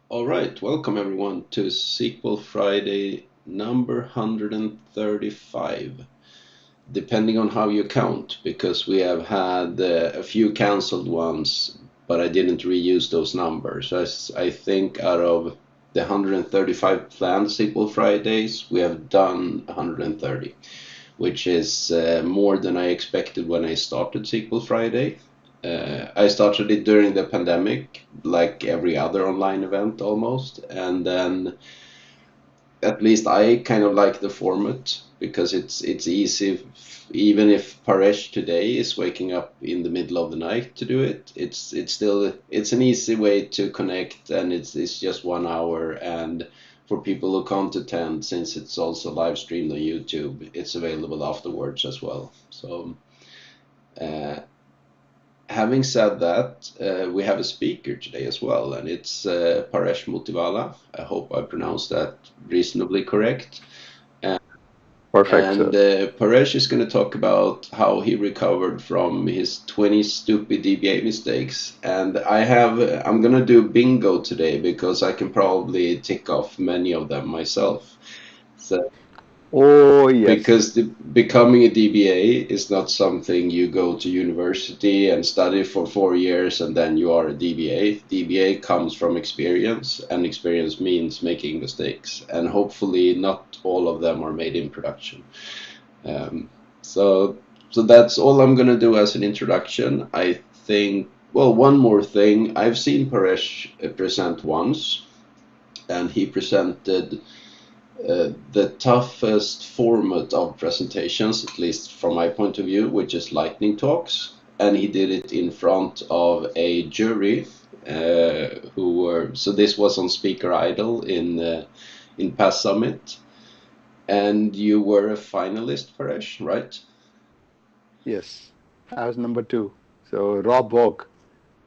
All right, welcome everyone to SQL Friday number 135, depending on how you count, because we have had a few canceled ones, but I didn't reuse those numbers. I think out of the 135 planned SQL Fridays, we have done 130, which is more than I expected when I started SQL Friday. I started it during the pandemic, like every other online event almost, and then at least I kind of like the format because it's easy. Even if Paresh today is waking up in the middle of the night to do it, it's still it's an easy way to connect, and it's just 1 hour. And for people who can't attend, since it's also live streamed on YouTube, it's available afterwards as well. So. Uh, Having said that, we have a speaker today as well, and it's Paresh Motiwala. I hope I pronounced that reasonably correct. And, Perfect, and sir. Paresh is going to talk about how he recovered from his 20 stupid DBA mistakes. And I'm going to do bingo today because I can probably tick off many of them myself. So Oh, yes. because becoming a DBA is not something you go to university and study for 4 years and then you are a DBA. DBA comes from experience, and experience means making mistakes, and hopefully not all of them are made in production. Um, so, so that's all I'm gonna do as an introduction. I think. Well, one more thing. I've seen Paresh present once, and he presented the toughest format of presentations, at least from my point of view, which is lightning talks. And he did it in front of a jury who were. So this was on Speaker Idol in Pass Summit, and you were a finalist, Paresh, right? Yes. I was number two. So Rob Walk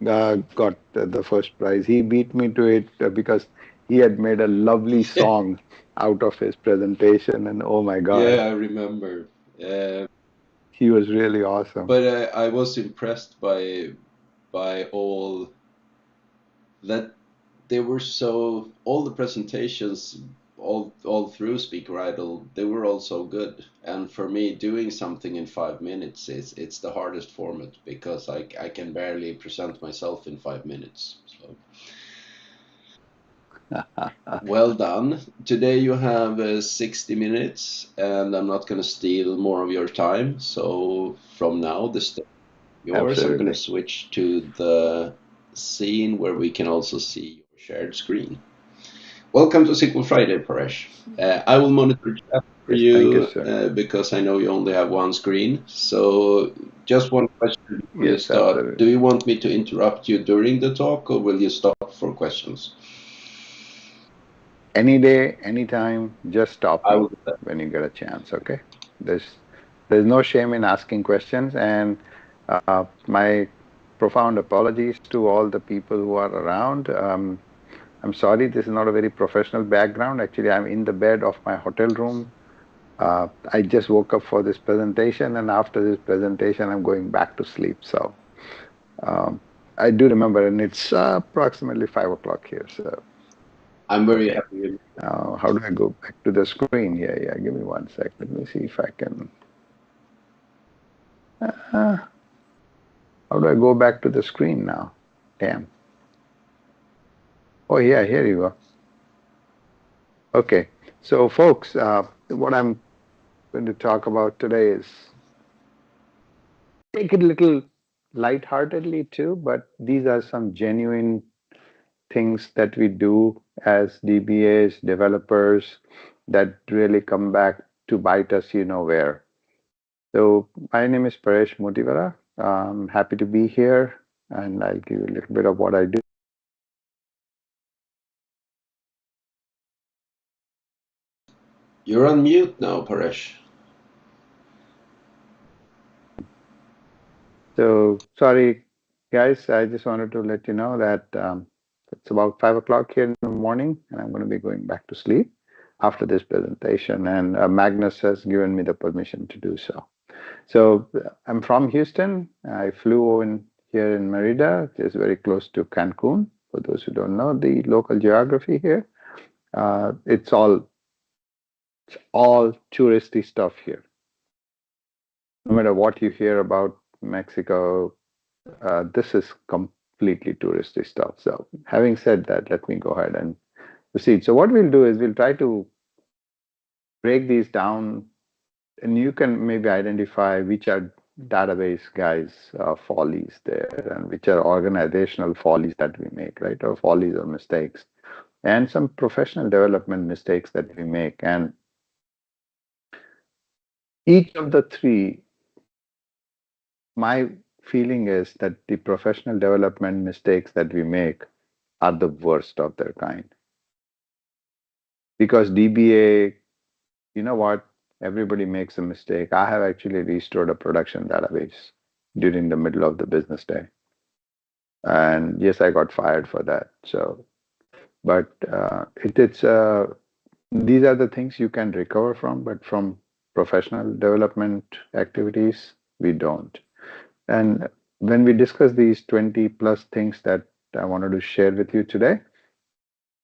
got the first prize. He beat me to it because he had made a lovely Yeah, song out of his presentation, and oh my yeah, God, I remember. Uh, he was really awesome. but I was impressed by that they were so all the presentations all through Speaker Idol, they were all so good. And for me, doing something in 5 minutes is it's the hardest format because I can barely present myself in 5 minutes. So well done. Today you have 60 minutes, and I'm not going to steal more of your time. So from now, the stage is yours. I'm going to Absolutely. switch to the scene where we can also see your shared screen. Welcome to SQL Friday, Paresh. I will monitor chat for Yes, thank you, you sir. because I know you only have one screen. So, just one question before you Yes, start. Do absolutely. you want me to interrupt you during the talk, or will you stop for questions? Any day, anytime, just stop I me will do that. when you get a chance, okay? There's there's no shame in asking questions, and my profound apologies to all the people who are around. I'm sorry, this is not a very professional background. Actually, I'm in the bed of my hotel room. I just woke up for this presentation, and after this presentation, I'm going back to sleep. So um, I do remember, and it's approximately 5 o'clock here. So I'm very okay. happy with How do I go back to the screen? Yeah, yeah. Give me one sec. Let me see if I can. Uh, how do I go back to the screen now? Damn. Oh, yeah, here you go. Okay. So, folks, what I'm going to talk about today is take it a little lightheartedly too, but these are some genuine things that we do as DBAs, developers, that really come back to bite us, you know where. So, my name is Paresh Motiwala. I'm happy to be here, and I'll give you a little bit of what I do. You're on mute now, Paresh. So, sorry, guys, I just wanted to let you know that it's about 5 o'clock here in the morning, and I'm going to be going back to sleep after this presentation. And Magnus has given me the permission to do so. So, I'm from Houston. I flew in here in Merida, which is very close to Cancun. For those who don't know the local geography here, it's all touristy stuff here. No matter what you hear about Mexico, this is completely touristy stuff. So, having said that, let me go ahead and proceed. So, what we'll do is we'll try to break these down, and you can maybe identify which are database guys follies there and which are organizational follies that we make, right? Or follies or mistakes, and some professional development mistakes that we make. And each of the three, my feeling is that the professional development mistakes that we make are the worst of their kind. Because DBA, you know what? Everybody makes a mistake. I have actually restored a production database during the middle of the business day. And yes, I got fired for that. So, but these are the things you can recover from, but from professional development activities, we don't. And when we discuss these 20 plus things that I wanted to share with you today,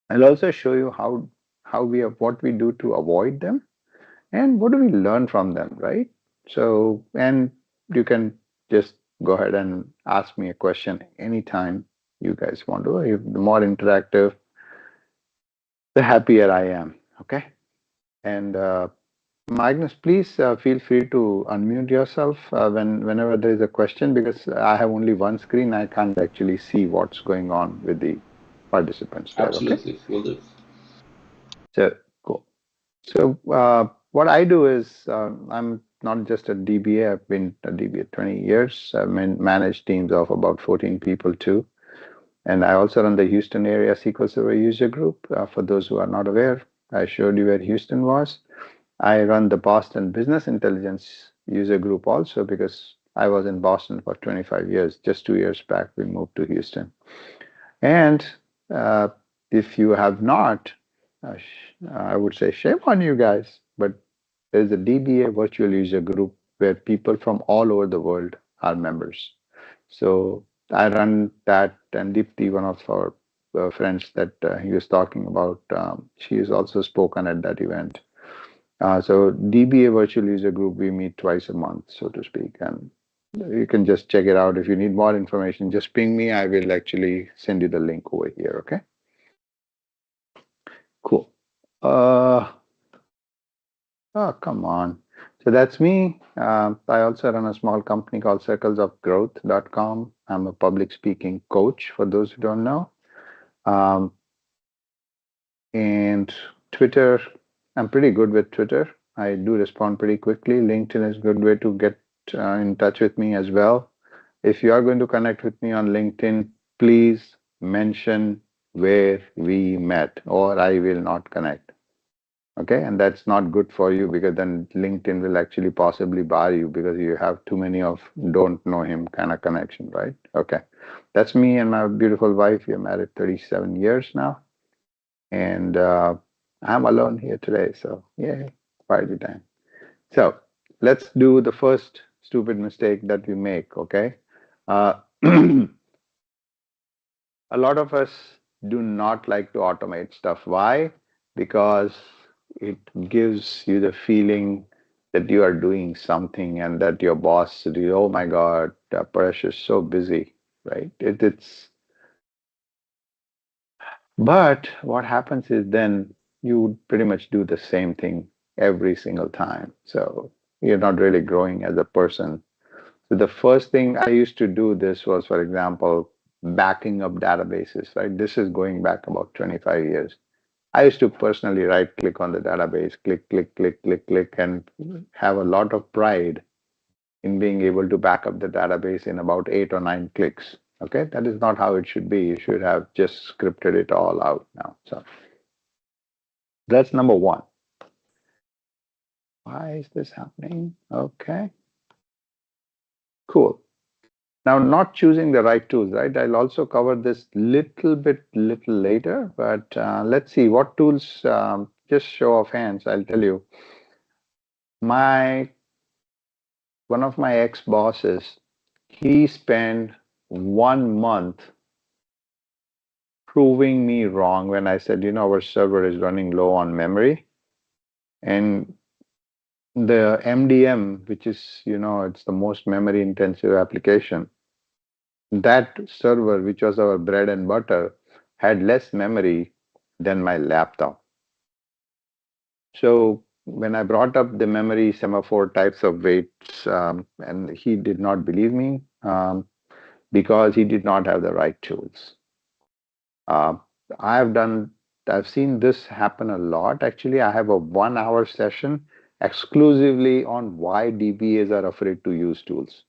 I'll also show you how we have what we do to avoid them and what do we learn from them, right? So, and you can just go ahead and ask me a question anytime you guys want to. If the more interactive, the happier I am. Okay. And Magnus, please feel free to unmute yourself whenever there is a question because I have only one screen. I can't actually see what's going on with the participants there. Okay. Absolutely, will do. So cool. So what I do is I'm not just a DBA. I've been a DBA 20 years. I've managed teams of about 14 people too. And I also run the Houston area SQL Server user group. For those who are not aware, I showed you where Houston was. I run the Boston Business Intelligence user group also because I was in Boston for 25 years. Just 2 years back, we moved to Houston. And uh, if you have not, I would say shame on you guys, but there's a DBA virtual user group where people from all over the world are members. So I run that, and Deepti, one of our friends that he was talking about, she has also spoken at that event. So DBA virtual user group, we meet twice a month, so to speak, and you can just check it out. If you need more information, just ping me. I will actually send you the link over here. Okay, cool. Uh, oh, come on. So that's me. I also run a small company called circlesofgrowth.com. I'm a public speaking coach for those who don't know. Um, and Twitter, I'm pretty good with Twitter. I do respond pretty quickly. LinkedIn is a good way to get in touch with me as well. If you are going to connect with me on LinkedIn, please mention where we met, or I will not connect. Okay, and that's not good for you because then LinkedIn will actually possibly bar you because you have too many of don't know him kind of connection, right? Okay, that's me and my beautiful wife. We are married 37 years now, and I'm alone here today. So, yay, party time. So, let's do the first stupid mistake that we make, okay? Uh, a lot of us do not like to automate stuff. Why? Because it gives you the feeling that you are doing something and that your boss says, oh my God, Paresh is so busy, right? But what happens is then you pretty much do the same thing every single time. So you're not really growing as a person. So the first thing I used to do this was, for example, backing up databases, right? This is going back about 25 years. I used to personally right click on the database, click, click, click, click, click, and have a lot of pride in being able to back up the database in about 8 or 9 clicks. Okay, that is not how it should be. You should have just scripted it all out now. So that's number one. Why is this happening? Okay, cool. Now, not choosing the right tools, right? I'll also cover this little later, but let's see what tools, just show of hands, I'll tell you. My One of my ex-bosses, he spent 1 month proving me wrong when I said, our server is running low on memory. And the MDM, which is, it's the most memory intensive application, that server, which was our bread and butter, had less memory than my laptop. So when I brought up the memory semaphore types of weights, and he did not believe me because he did not have the right tools. Uh, I've done, I've seen this happen a lot. Actually, I have a 1 hour session exclusively on why DBAs are afraid to use tools.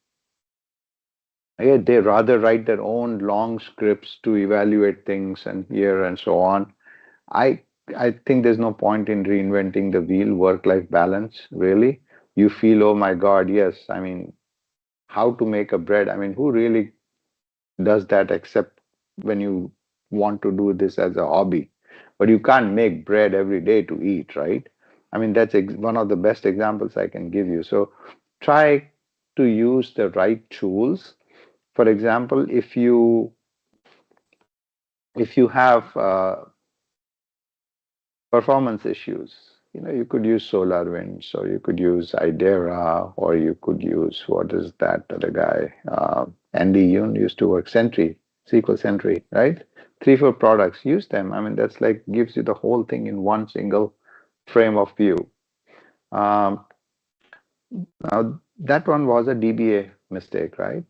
Yeah, they rather write their own long scripts to evaluate things and here and so on. I I think there's no point in reinventing the wheel, work-life balance, really. You feel, oh my God, yes. I mean, how to make a bread? I mean, who really does that except when you want to do this as a hobby? But you can't make bread every day to eat, right? I mean, that's one of the best examples I can give you. So try to use the right tools. For example, if you have performance issues. You could use SolarWinds, or you could use Idera, or you could use what is that other guy? Andy Yoon used to work Sentry, SQL Sentry, right? Three, four products. Use them. I mean, that's like gives you the whole thing in one single frame of view. Um, Now that one was a DBA mistake, right?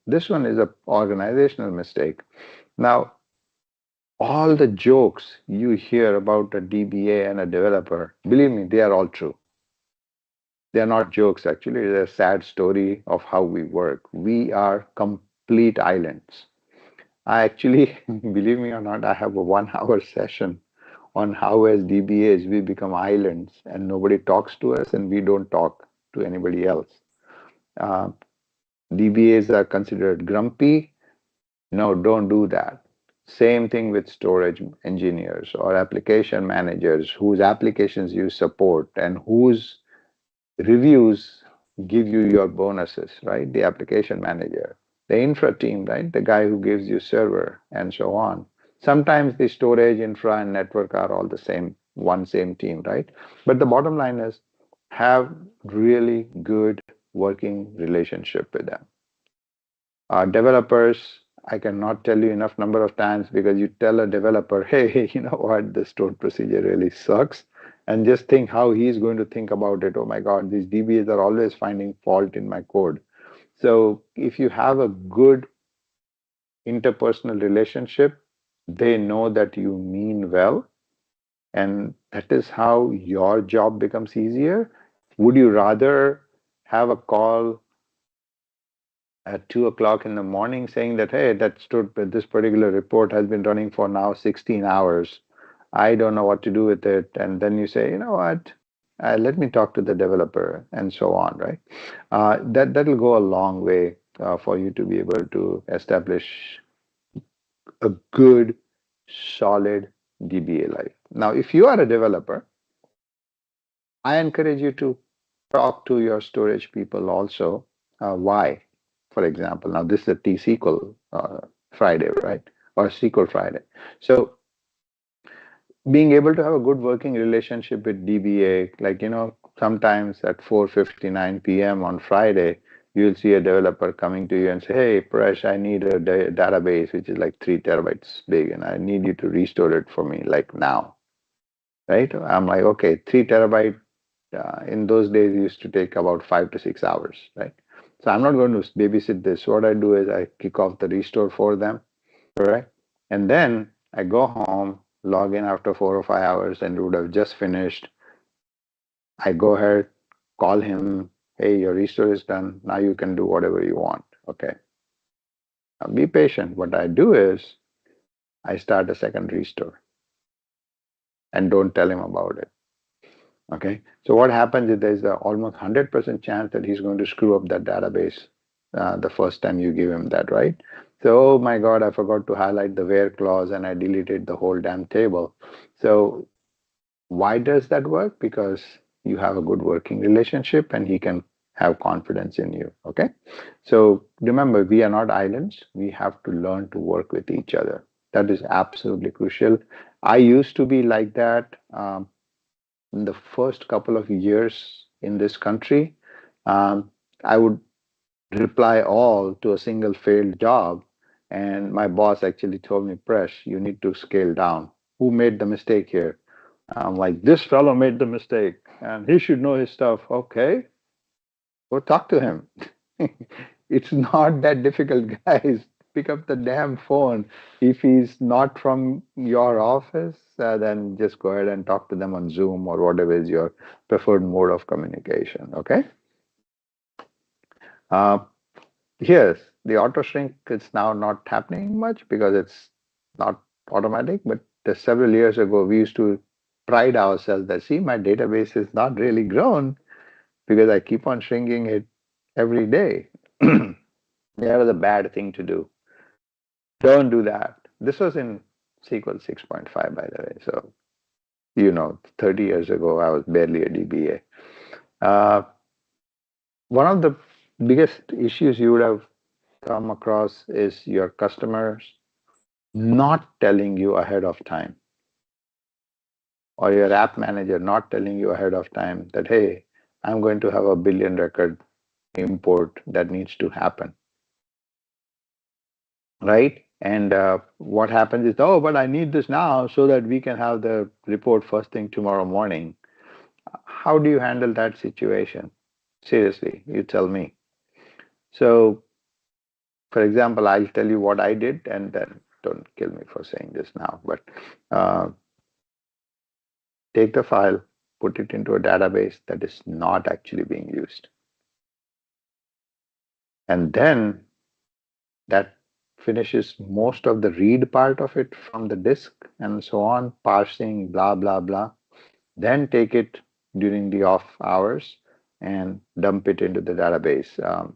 This one is a organizational mistake. Now, all the jokes you hear about a DBA and a developer, believe me, they are all true. They are not jokes, actually. They're a sad story of how we work. We are complete islands. I actually, believe me or not, I have a 1 hour session on how, as DBAs, we become islands and nobody talks to us and we don't talk to anybody else. Uh, DBAs are considered grumpy. No, don't do that. Same thing with storage engineers or application managers whose applications you support and whose reviews give you your bonuses, right? The application manager, the infra team, right? The guy who gives you server and so on. Sometimes the storage, infra, and network are all the same, one same team, right? But the bottom line is have really good working relationship with them. Developers, I cannot tell you enough number of times because you tell a developer, hey, you know what, the stored procedure really sucks. And just think how he's going to think about it. Oh my God, these DBAs are always finding fault in my code. So if you have a good interpersonal relationship, they know that you mean well. And that is how your job becomes easier. Would you rather have a call at 2 o'clock in the morning saying that, hey, this particular report has been running for now 16 hours. I don't know what to do with it. And then you say, you know what? Let me talk to the developer and so on, right? That'll go a long way for you to be able to establish a good, solid DBA life. Now, if you are a developer, I encourage you to talk to your storage people also. Why? For example, now this is a T-SQL Friday, right? Or SQL Friday. So being able to have a good working relationship with DBA, like, sometimes at 4:59 p.m. on Friday, you'll see a developer coming to you and say, hey, Paresh, I need a database which is like 3 terabytes big, and I need you to restore it for me, like now, right? I'm like, okay, 3 terabyte in those days used to take about 5 to 6 hours, right? So I'm not going to babysit this. What I do is I kick off the restore for them, correct? And then I go home, log in after 4 or 5 hours, and it would have just finished. I go ahead, call him, hey, your restore is done. Now you can do whatever you want. Okay. Now be patient. What I do is I start a second restore and don't tell him about it. Okay, so what happens is there's a almost 100% chance that he's going to screw up that database the first time you give him that, right? So, oh my God, I forgot to highlight the where clause and I deleted the whole damn table. So, why does that work? Because you have a good working relationship and he can have confidence in you. Okay, so remember, we are not islands. We have to learn to work with each other. That is absolutely crucial. I used to be like that in the first couple of years in this country. Um, I would reply all to a single failed job, and my boss actually told me, Presh, you need to scale down. Who made the mistake here? I'm like, this fellow made the mistake, and he should know his stuff. Okay, go talk to him. It's not that difficult, guys. Pick up the damn phone. If he's not from your office, then just go ahead and talk to them on Zoom or whatever is your preferred mode of communication. Okay. Uh, yes, the auto shrink is now not happening much because it's not automatic. But several years ago, we used to pride ourselves that, see, my database is not really grown because I keep on shrinking it every day. That was a bad thing to do. Don't do that. This was in SQL 6.5, by the way. So, 30 years ago, I was barely a DBA. One of the biggest issues you would have come across is your customers not telling you ahead of time, or your app manager not telling you ahead of time that, hey, I'm going to have a billion record import that needs to happen, right? And what happens is, oh, but I need this now so that we can have the report first thing tomorrow morning. How do you handle that situation? Seriously, you tell me. So, for example, I'll tell you what I did, and then don't kill me for saying this now, but uh, take the file, put it into a database that is not actually being used. And then that finishes most of the read part of it from the disk and so on, parsing, blah, blah, blah. Then take it during the off hours and dump it into the database.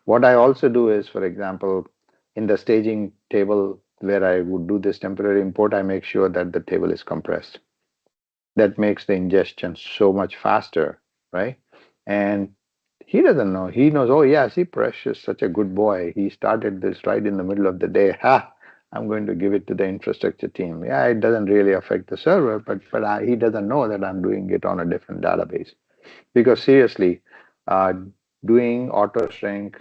What I also do is, for example, in the staging table where I would do this temporary import, I make sure that the table is compressed. That makes the ingestion so much faster, right? And he doesn't know. He knows, oh, yeah, see, Presh is such a good boy. He started this right in the middle of the day. Ha! I'm going to give it to the infrastructure team. Yeah, it doesn't really affect the server, but he doesn't know that I'm doing it on a different database. Because seriously, uh, doing auto shrink,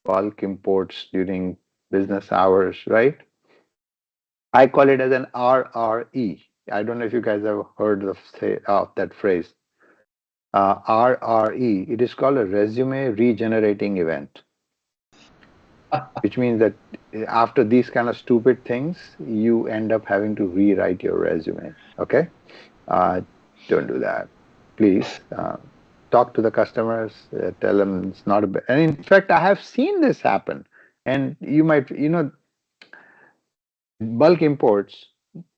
bulk imports during business hours, right? I call it as an RRE. I don't know if you guys have heard of that phrase. RRE. It is called a resume regenerating event, which means that after these kind of stupid things, you end up having to rewrite your resume. Okay? Uh, don't do that. Please talk to the customers, tell them it's not a bad. And in fact, I have seen this happen. And you might, bulk imports,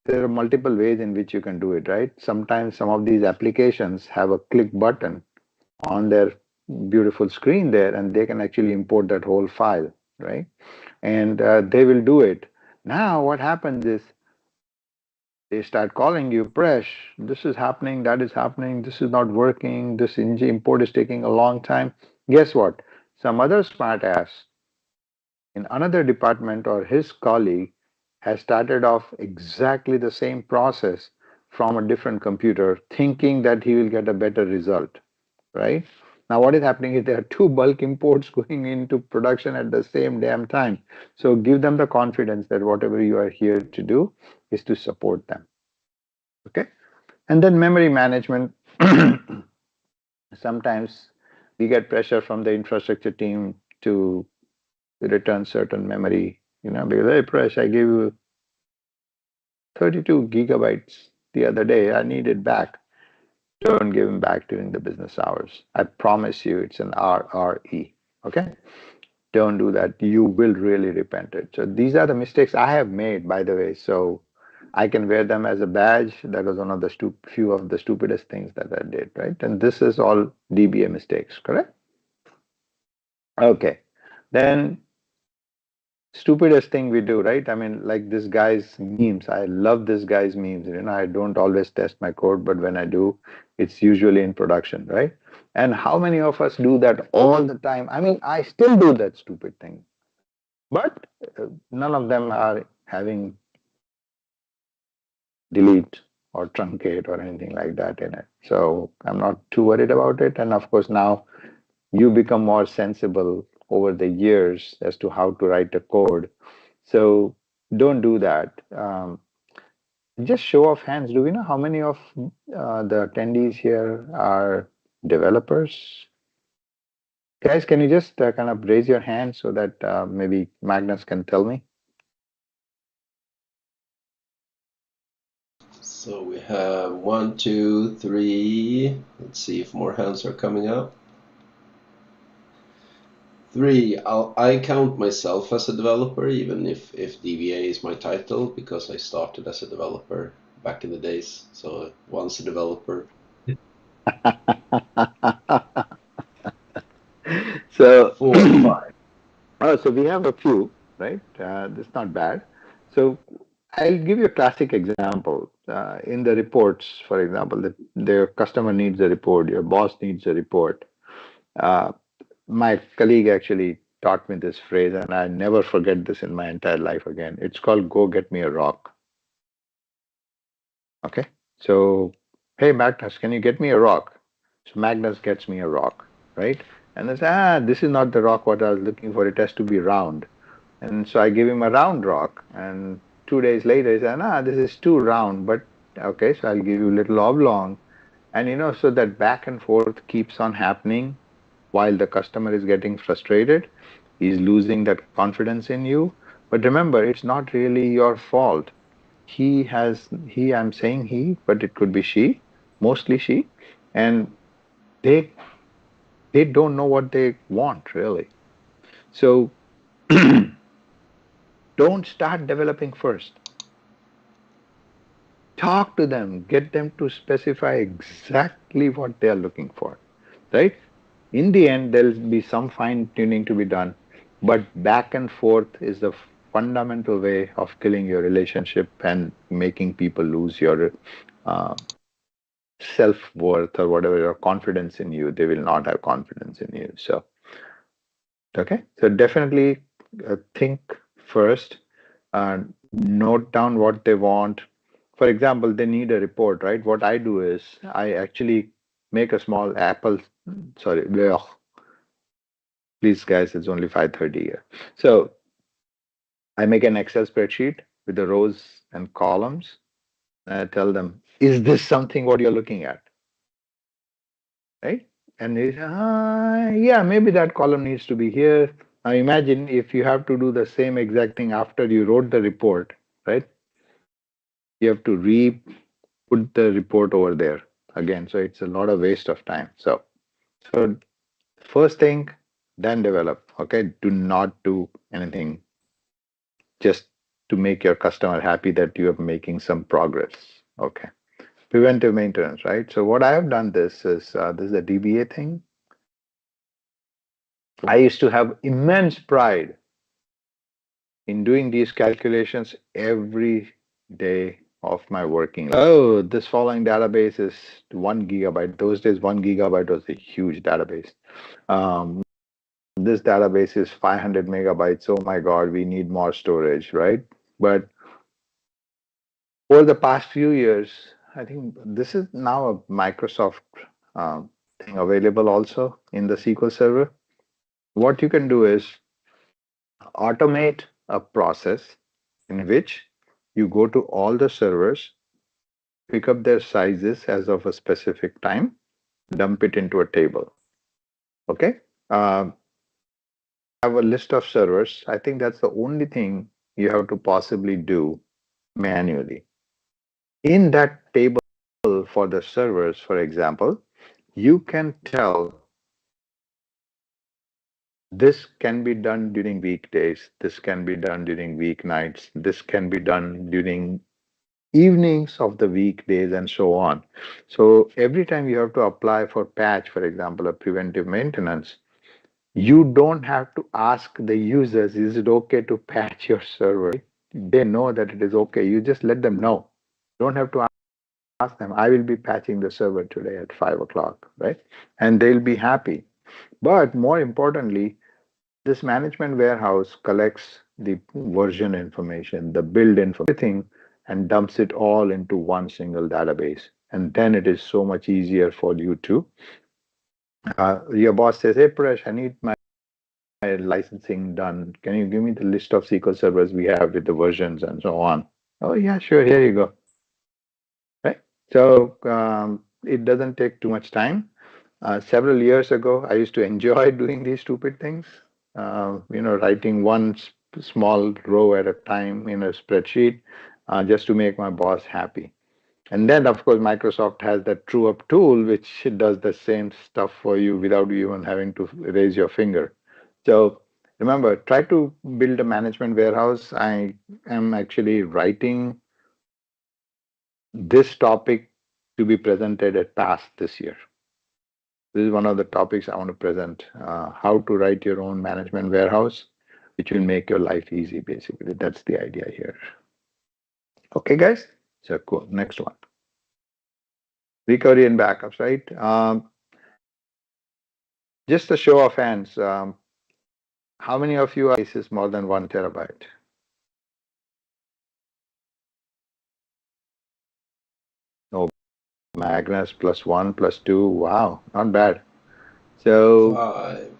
there are multiple ways in which you can do it, right? Sometimes some of these applications have a click button on their beautiful screen there, and they can actually import that whole file, right? And they will do it. Now, what happens is they start calling you, Presh, this is happening, that is happening, this is not working, this import is taking a long time. Guess what? Some other smart ass in another department or his colleague has started off exactly the same process from a different computer, thinking that he will get a better result, right? Now, what is happening is there are two bulk imports going into production at the same damn time. So give them the confidence that whatever you are here to do is to support them. Okay. And then memory management. Sometimes we get pressure from the infrastructure team to return certain memory, because, hey, Presh, I gave you 32 gigabytes the other day. I need it back. Don't give them back during the business hours. I promise you it's an RRE. Okay? Don't do that. You will really repent it. So these are the mistakes I have made, by the way. So I can wear them as a badge. That was one of the few of the stupidest things that I did, right? And this is all DBA mistakes, correct? Okay. Then stupidest thing we do, right? I mean, like this guy's memes. I love this guy's memes. I don't always test my code, but when I do, it's usually in production, right? And how many of us do that all the time? I mean, I still do that stupid thing, but none of them are having delete or truncate or anything like that in it. So I'm not too worried about it. And of course, now you become more sensible over the years as to how to write a code. So don't do that. Just show of hands. Do we know how many of the attendees here are developers? Guys, can you just kind of raise your hand so that maybe Magnus can tell me? So we have one, two, three. Let's see if more hands are coming up. Three. I count myself as a developer, even if DBA is my title, because I started as a developer back in the days. So once a developer. So, Four, five. oh, so we have a few, right? That's not bad. So I'll give you a classic example. In the reports, for example, the customer needs a report, your boss needs a report. Uh, my colleague actually taught me this phrase, and I never forget this in my entire life again. It's called "Go get me a rock." Okay, so hey Magnus, can you get me a rock? So Magnus gets me a rock, right? And I say, this is not the rock what I was looking for. It has to be round. And so I give him a round rock, and 2 days later he said, this is too round, but okay, so I'll give you a little oblong. And so that back and forth keeps on happening while the customer is getting frustrated. He's losing that confidence in you. But remember, it's not really your fault. I'm saying he, but it could be she, mostly she, and they they don't know what they want really. So don't start developing first. Talk to them, get them to specify exactly what they are looking for, right? In the end, there'll be some fine tuning to be done, but back and forth is the fundamental way of killing your relationship and making people lose your uh, self worth or whatever, your confidence in you. They will not have confidence in you. So, okay. So, definitely think first, note down what they want. For example, they need a report, right? What I do is I actually make a small Apple, sorry, ugh, please guys, it's only 5:30 here. So I make an Excel spreadsheet with the rows and columns. And I tell them, is this something what you're looking at? Right? And they say, yeah, maybe that column needs to be here. Now imagine if you have to do the same exact thing after you wrote the report, right? You have to put the report over there again. So it's a lot of waste of time. So first thing, then develop. Okay. Do not do anything just to make your customer happy that you are making some progress. Okay. Preventive maintenance, right? So what I have done this is a DBA thing. I used to have immense pride in doing these calculations every day of my working life. Oh, this following database is 1 GB. Those days, 1 GB was a huge database. This database is 500 megabytes. Oh my God, we need more storage, right? But over the past few years, I think this is now a Microsoft thing available also in the SQL Server. What you can do is automate a process in which you go to all the servers, pick up their sizes as of a specific time, dump it into a table. Okay. Have a list of servers. I think that's the only thing you have to possibly do manually. In that table for the servers, for example, you can tell this can be done during weekdays, this can be done during weeknights, this can be done during evenings of the weekdays, and so on. So every time you have to apply for patch, for example, a preventive maintenance, you don't have to ask the users, is it okay to patch your server? They know that it is okay. You just let them know. You don't have to ask them, I will be patching the server today at 5 o'clock, right? And they'll be happy. But more importantly, this management warehouse collects the version information, the build information, everything, and dumps it all into one single database. And then it is so much easier for you to, your boss says, hey, Paresh, I need my licensing done. Can you give me the list of SQL servers we have with the versions and so on? Oh, yeah, sure. Here you go. Right. So it doesn't take too much time. Several years ago, I used to enjoy doing these stupid things. Writing one small row at a time in a spreadsheet just to make my boss happy. And then, of course, Microsoft has that true up tool, which does the same stuff for you without you even having to raise your finger. So remember, try to build a management warehouse. I am actually writing this topic to be presented at PASS this year. This is one of the topics I want to present, how to write your own management warehouse, which will make your life easy, basically. That's the idea here. Okay, guys? So cool. Next one. Recovery and backups, right? Just a show of hands. How many of you are is more than 1 TB? No, Magnus +1, +2. Wow, not bad. So 5.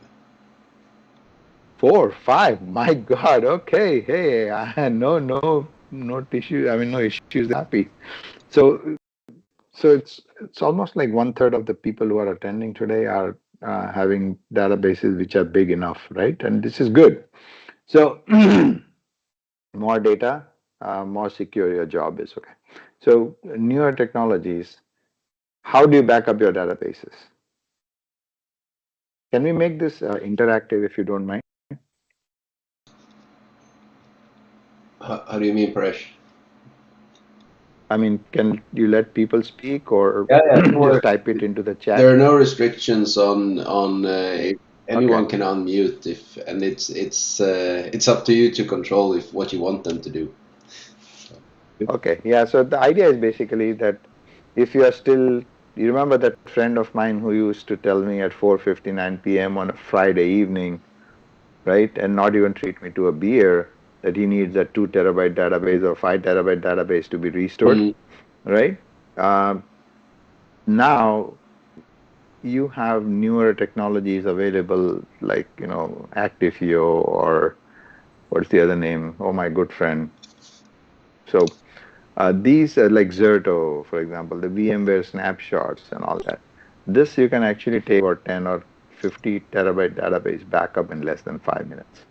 4, 5. My God. Okay. Hey, no issue. I mean, no issues. Happy. So, it's almost like 1/3 of the people who are attending today are having databases which are big enough, right? And this is good. So, more data, more secure your job is. Okay. So, newer technologies. How do you back up your databases? Can we make this interactive if you don't mind? How do you mean, Paresh? I mean, can you let people speak or Yeah, yeah, sure. just type it into the There chat? are no restrictions on if Okay. anyone can unmute if, and it's up to you to control if what you want them to do. Okay. Yeah. So the idea is basically that if you are still, you remember that friend of mine who used to tell me at 4:59 p.m. on a Friday evening, right, and not even treat me to a beer, that he needs a 2 TB database or 5 TB database to be restored, Mm. right? Um, Now you have newer technologies available, like Actifio or what's the other name? Oh, my good friend. So these are like Zerto, for example, the VMware snapshots and all that. This you can actually take or 10 or 50 TB database backup in less than 5 minutes.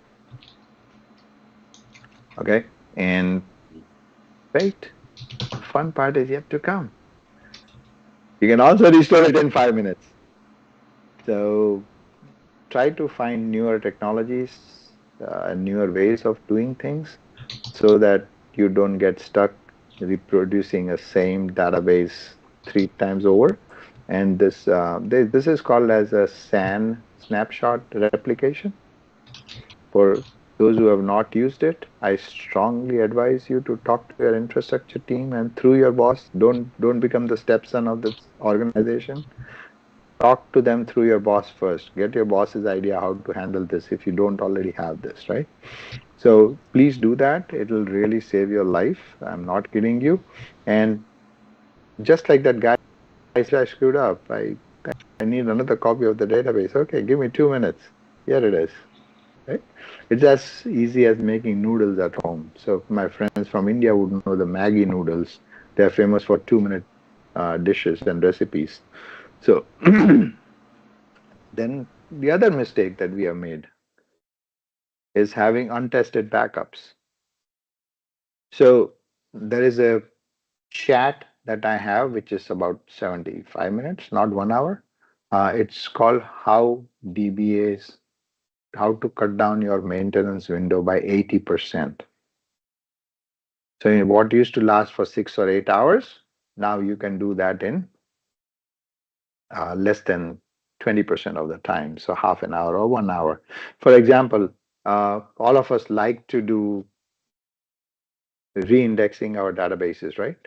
Okay, and wait, the fun part is yet to come. You can also restore it in 5 minutes. So try to find newer technologies, newer ways of doing things so that you don't get stuck reproducing a same database 3 times over. And this is called as a SAN snapshot replication. For those who have not used it, I strongly advise you to talk to your infrastructure team and through your boss. Don't become the stepson of this organization. Talk to them through your boss first. Get your boss's idea how to handle this if you don't already have this, right? So please do that. It'll really save your life. I'm not kidding you. And just like that guy said, I screwed up. I need another copy of the database. Okay, give me 2 minutes. Here it is. Right? It's as easy as making noodles at home. So my friends from India would know the Maggi noodles. They're famous for 2-minute dishes and recipes. So then the other mistake that we have made is having untested backups. So there is a chat that I have, which is about 75 minutes, not 1 hour. It's called How DBAs, How to Cut Down Your Maintenance Window by 80%. So what used to last for 6 or 8 hours, now you can do that in less than 20% of the time. So half an hour or 1 hour. For example, all of us like to do re-indexing our databases, right?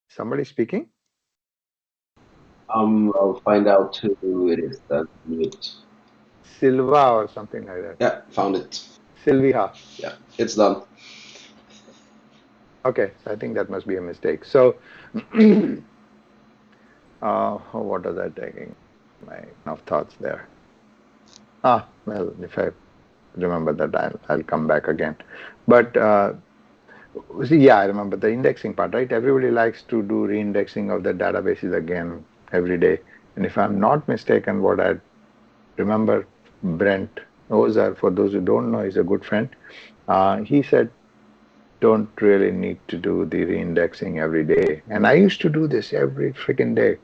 Somebody speaking? I'll find out who it is that mute. Silva or something like that. Yeah, found it. Silviha. Yeah, it's done. Okay, so I think that must be a mistake. So, what was I taking? My of thoughts there. Well, if I remember that, I'll come back again. But see, yeah, I remember the indexing part, right? Everybody likes to do re-indexing of the databases again every day. And if I'm not mistaken, what I remember, Brent Ozer, for those who don't know, is a good friend. He said, don't really need to do the re-indexing every day. And I used to do this every freaking day.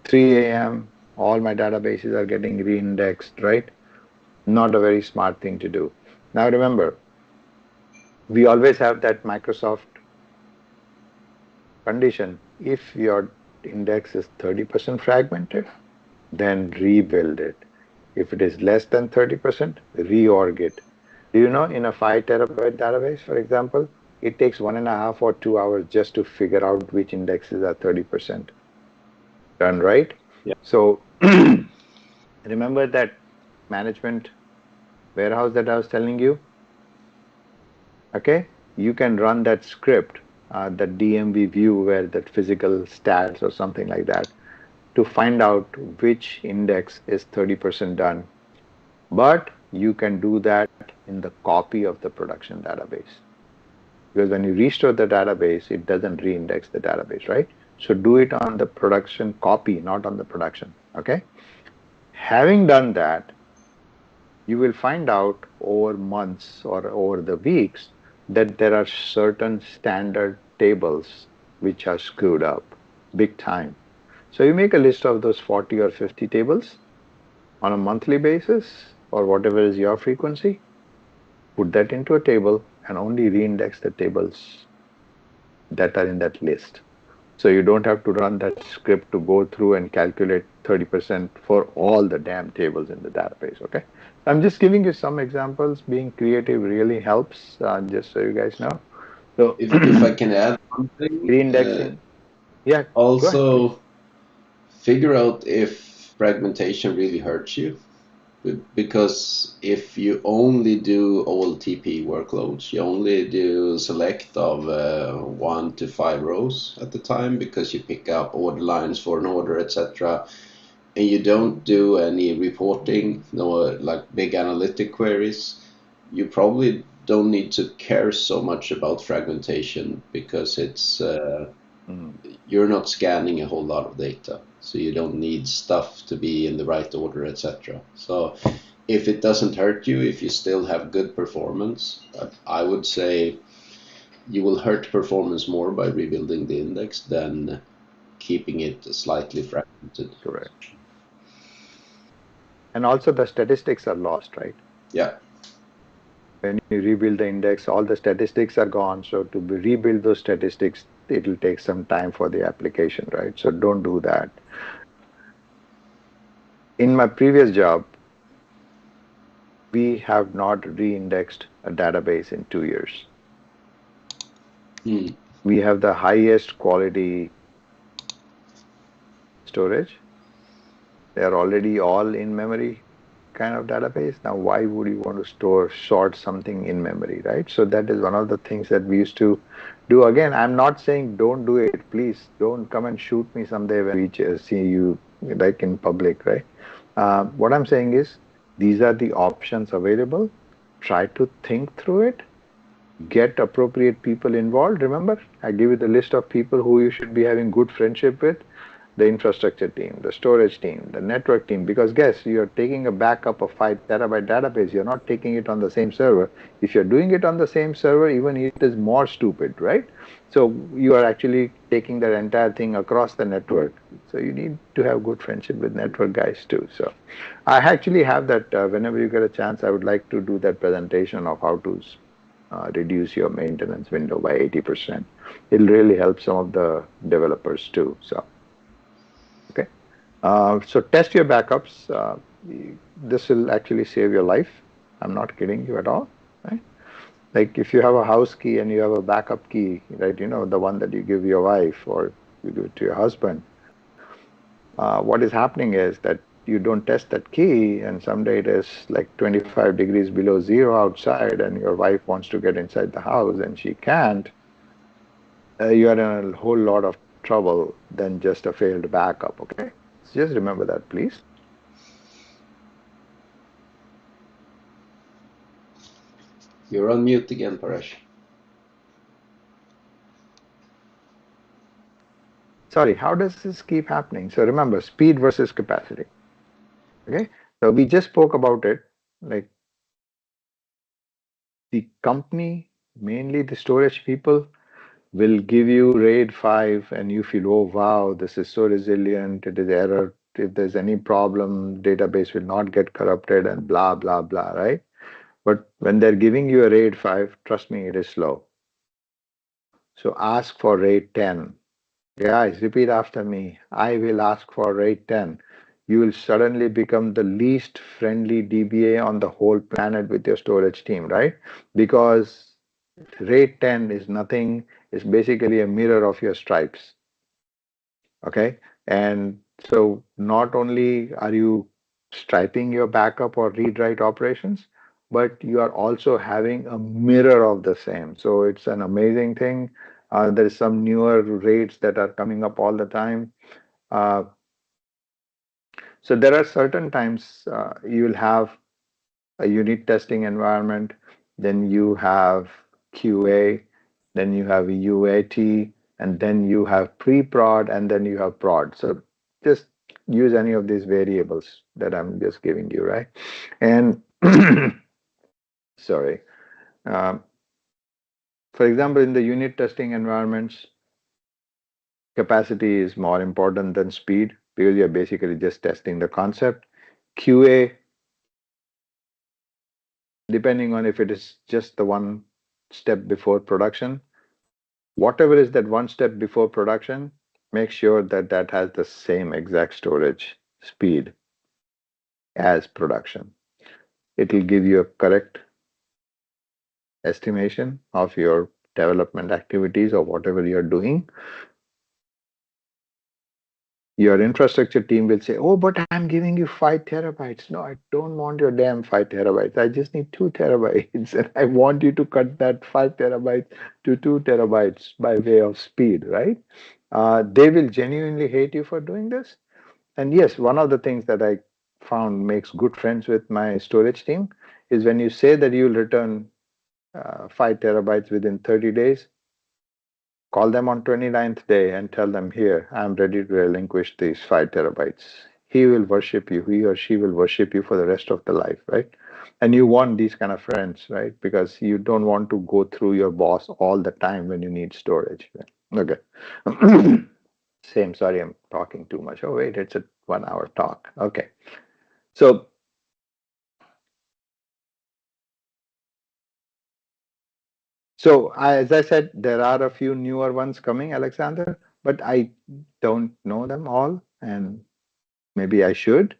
3 a.m., all my databases are getting re-indexed, right? Not a very smart thing to do. Now remember, we always have that Microsoft condition. If your index is 30% fragmented, then rebuild it. If it is less than 30%, reorg it. Do you know in a 5 terabyte database, for example, it takes 1.5 or 2 hours just to figure out which indexes are 30% done, right? Yeah. So remember that management warehouse that I was telling you? Okay, you can run that script, that DMV view where that physical stats or something like that to find out which index is 30% done. But you can do that in the copy of the production database. Because when you restore the database, it doesn't re-index the database, right? So do it on the production copy, not on the production, okay? Having done that, you will find out over months or over the weeks that there are certain standard tables which are screwed up big time. So you make a list of those 40 or 50 tables on a monthly basis or whatever is your frequency, put that into a table and only reindex the tables that are in that list. So you don't have to run that script to go through and calculate 30% for all the damn tables in the database, okay? I'm just giving you some examples. Being creative really helps, just so you guys know. So If I can add one thing, reindexing, yeah, go ahead, please. also figure out if fragmentation really hurts you. Because if you only do OLTP workloads, you only do select of 1 to 5 rows at the time because you pick up order lines for an order, etc., and you don't do any reporting, no like big analytic queries, you probably don't need to care so much about fragmentation because it's Mm, you're not scanning a whole lot of data, so you don't need stuff to be in the right order, etc. So if it doesn't hurt you, if you still have good performance, I would say you will hurt performance more by rebuilding the index than keeping it slightly fragmented. correct. And also the statistics are lost, right? Yeah. When you rebuild the index, all the statistics are gone. So to rebuild those statistics, it'll take some time for the application, right? So don't do that. In my previous job, we have not re-indexed a database in 2 years. Hmm. We have the highest quality storage. They are already all in memory kind of database. Now, why would you want to sort something in memory, right? So that is one of the things that we used to do. Again, I'm not saying don't do it. Please don't come and shoot me someday when we see you like in public, right? What I'm saying is these are the options available. Try to think through it. Get appropriate people involved. Remember, I give you the list of people who you should be having good friendship with: the infrastructure team, the storage team, the network team. Because guess you're taking a backup of 5 terabyte database. You're not taking it on the same server. If you're doing it on the same server, even it is more stupid, right? So you are actually taking that entire thing across the network. So you need to have good friendship with network guys too. So I actually have that. Whenever you get a chance, I would like to do that presentation of how to reduce your maintenance window by 80%. It'll really help some of the developers too. So, okay. So test your backups. This will actually save your life. I'm not kidding you at all, right? Like if you have a house key and you have a backup key, right? You know, the one that you give your wife or you give it to your husband. What is happening is that you don't test that key, and someday it is like 25 degrees below zero outside, and your wife wants to get inside the house and she can't, you are in a whole lot of trouble than just a failed backup. Okay, so just remember that, please. You're on mute again, Paresh. Sorry, how does this keep happening? So remember, speed versus capacity. Okay, so we just spoke about it. Like the company, mainly the storage people, will give you RAID 5 and you feel, oh wow, this is so resilient, it is error. If there's any problem, database will not get corrupted and blah, blah, blah, right? But when they're giving you a RAID 5, trust me, it is slow. So ask for RAID 10. Guys, repeat after me. I will ask for RAID 10. You will suddenly become the least friendly DBA on the whole planet with your storage team, right? Because RAID 10 is nothing, it's basically a mirror of your stripes. Okay. And so not only are you striping your backup or read write operations, but you are also having a mirror of the same. So it's an amazing thing. There's some newer rates that are coming up all the time. Uh, so there are certain times you will have a unit testing environment, then you have QA, then you have UAT, and then you have pre-prod, and then you have prod. So just use any of these variables that I'm just giving you, right? And sorry, um, for example, in the unit testing environments, capacity is more important than speed because you're basically just testing the concept. QA, depending on if it is just the one step before production, whatever is that one step before production, make sure that that has the same exact storage speed as production. It will give you a correct estimation of your development activities or whatever you're doing. Your infrastructure team will say, oh, but I'm giving you 5 terabytes. No, I don't want your damn 5 terabytes. I just need 2 terabytes. And I want you to cut that 5 terabytes to 2 terabytes by way of speed, right? They will genuinely hate you for doing this. And yes, one of the things that I found makes good friends with my storage team is when you say that you'll return 5 terabytes within 30 days, call them on 29th day and tell them, here, I'm ready to relinquish these 5 terabytes. He will worship you, he or she will worship you for the rest of the life, right? And you want these kind of friends, right? Because you don't want to go through your boss all the time when you need storage. Right? Okay. Same, sorry, I'm talking too much. Oh, wait, it's a 1 hour talk. Okay. So, as I said, there are a few newer ones coming, Alexander, but I don't know them all, and maybe I should.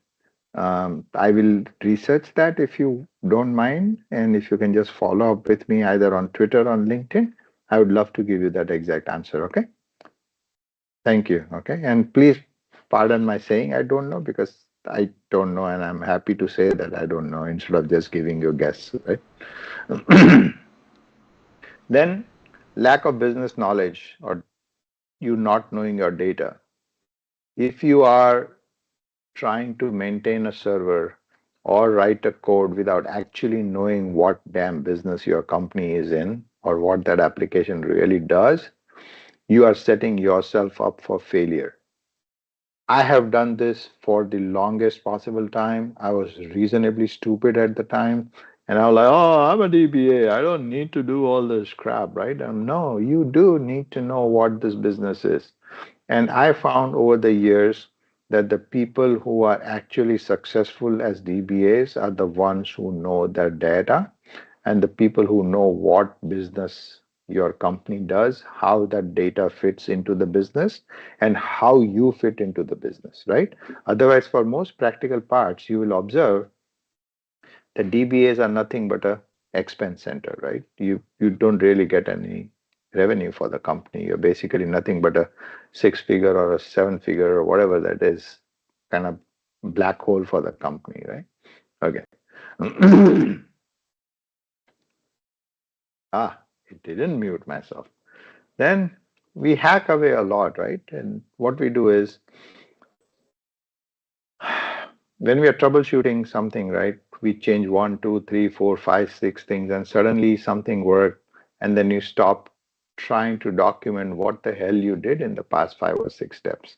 I will research that if you don't mind, and if you can just follow up with me either on Twitter or on LinkedIn, I would love to give you that exact answer. Okay. Thank you. Okay. And please pardon my saying I don't know because I don't know, and I'm happy to say that I don't know instead of just giving you a guess, right? Then, lack of business knowledge or you not knowing your data. If you are trying to maintain a server or write a code without actually knowing what damn business your company is in or what that application really does, you are setting yourself up for failure. I have done this for the longest possible time. I was reasonably stupid at the time. And I was like, oh, I'm a DBA. I don't need to do all this crap, right? No, you do need to know what this business is. And I found over the years that the people who are actually successful as DBAs are the ones who know their data and the people who know what business your company does, how that data fits into the business, and how you fit into the business, right? Otherwise, for most practical parts, you will observe that DBAs are nothing but a expense center, right? You don't really get any revenue for the company. You're basically nothing but a 6 figure or a 7 figure or whatever that is kind of black hole for the company, right? Okay. It didn't mute myself. Then we hack away a lot, right? And what we do is when we are troubleshooting something, right? We change one, two, three, four, five, six things, and suddenly something worked, and then you stop trying to document what the hell you did in the past 5 or 6 steps.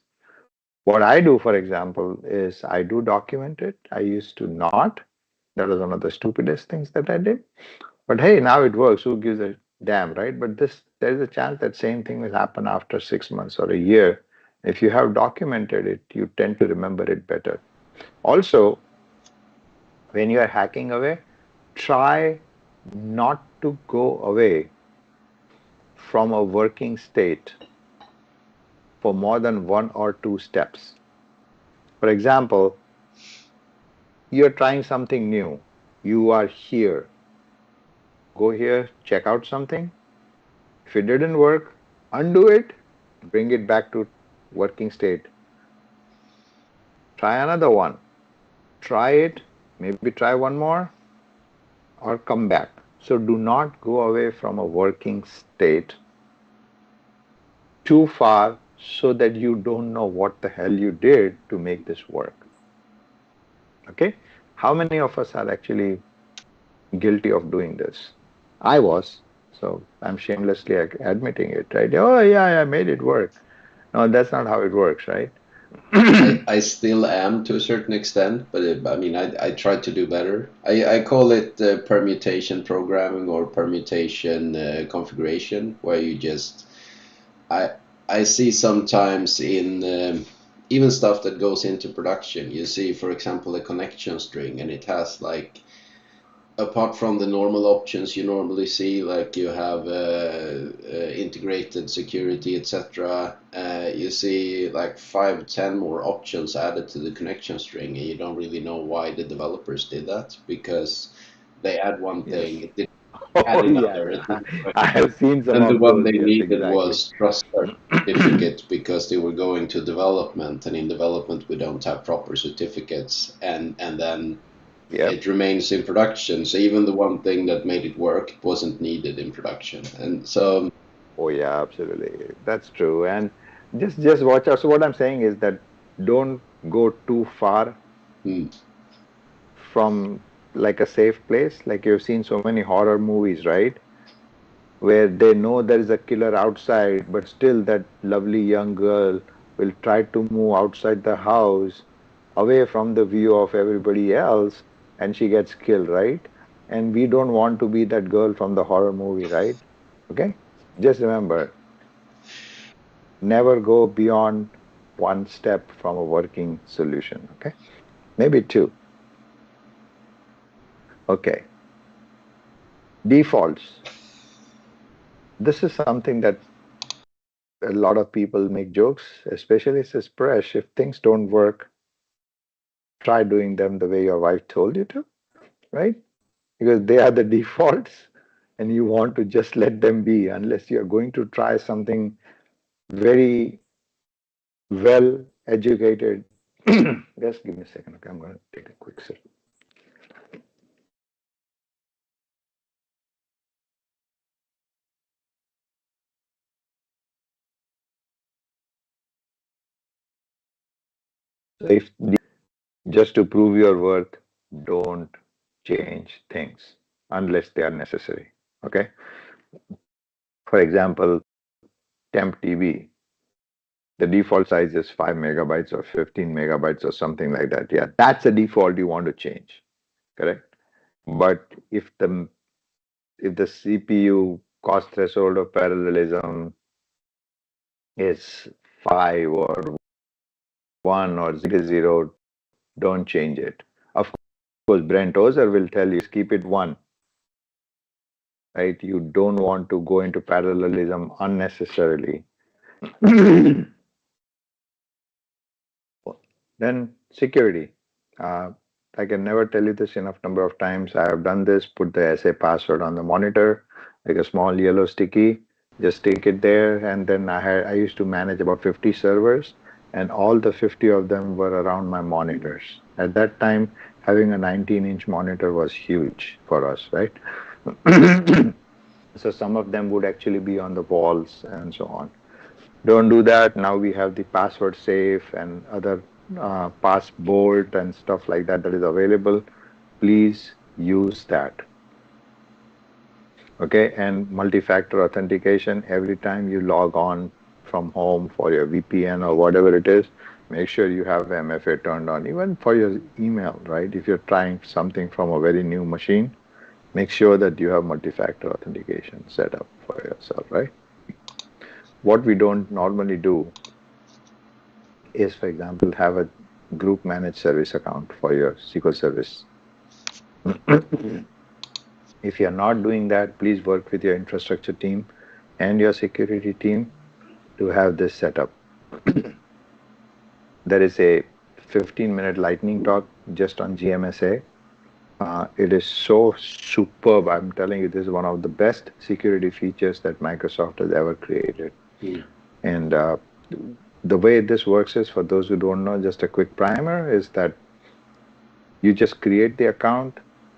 What I do, for example, is I do document it. I used to not. That was one of the stupidest things that I did. But hey, now it works. Who gives a damn, right? But there's a chance that same thing will happen after 6 months or a year. If you have documented it, you tend to remember it better. Also, when you are hacking away, try not to go away from a working state for more than 1 or 2 steps. For example, you're trying something new. You are here. Go here, check out something. If it didn't work, undo it, bring it back to working state. Try another one. Try it, maybe try one more, or come back. So do not go away from a working state too far so that you don't know what the hell you did to make this work. Okay? How many of us are actually guilty of doing this? I was. So I'm shamelessly admitting it, right? Oh, yeah, I made it work. No, that's not how it works, right? I still am to a certain extent, but I mean, I try to do better. I call it permutation programming or permutation configuration, where you just I I see sometimes in even stuff that goes into production. You see, for example, a connection string, and it has like, apart from the normal options you normally see, like you have integrated security, etc. You see like 5, 10 more options added to the connection string, and you don't really know why the developers did that, because they add one Yes. thing, it didn't add Oh, yeah, another, it yeah. didn't do I anything. have seen some And the of one those. they Yes, needed exactly. was trust certificate, because they were going to development, and in development we don't have proper certificates, and then Yep. it remains in production. So even the one thing that made it work wasn't needed in production. And so, Oh, yeah, absolutely. That's true. And just watch out. So what I'm saying is that don't go too far mm, from like a safe place. Like you've seen so many horror movies, right? Where they know there is a killer outside, but still that lovely young girl will try to move outside the house away from the view of everybody else and she gets killed, right? And we don't want to be that girl from the horror movie, right? Okay? Just remember, never go beyond 1 step from a working solution, okay? Maybe two. Okay. Defaults. This is something that a lot of people make jokes, especially says Presh, if things don't work, try doing them the way your wife told you to, right? Because they are the defaults and you want to just let them be unless you're going to try something very well educated. Just give me a second. Okay, I'm going to take a quick sip. So if just to prove your worth, don't change things unless they are necessary. Okay. For example, temp TB, the default size is 5 megabytes or 15 megabytes or something like that. Yeah, that's a default you want to change. Correct. But if the CPU cost threshold of parallelism is 5 or 1 or 0, don't change it. Of course, Brent Ozer will tell you keep it 1, right? You don't want to go into parallelism unnecessarily. Then security. Uh, I can never tell you this enough number of times. I have done this, put the SA password on the monitor, like a small yellow sticky, just stick it there. And then I used to manage about 50 servers. and all the 50 of them were around my monitors. At that time, having a 19-inch monitor was huge for us, right? So some of them would actually be on the walls and so on. Don't do that. Now we have the password safe and other passport and stuff like that is available. Please use that. Okay, and multi-factor authentication every time you log on from home for your VPN or whatever it is, make sure you have MFA turned on, even for your email, right? If you're trying something from a very new machine, make sure that you have multi-factor authentication set up for yourself, right? What we don't normally do is, for example, have a group managed service account for your SQL service. If you're not doing that, please work with your infrastructure team and your security team to have this set up. There is a 15-minute lightning talk just on GMSA. It is so superb. I'm telling you, this is one of the best security features that Microsoft has ever created. Mm. And the way this works is, for those who don't know, just a quick primer is that you just create the account,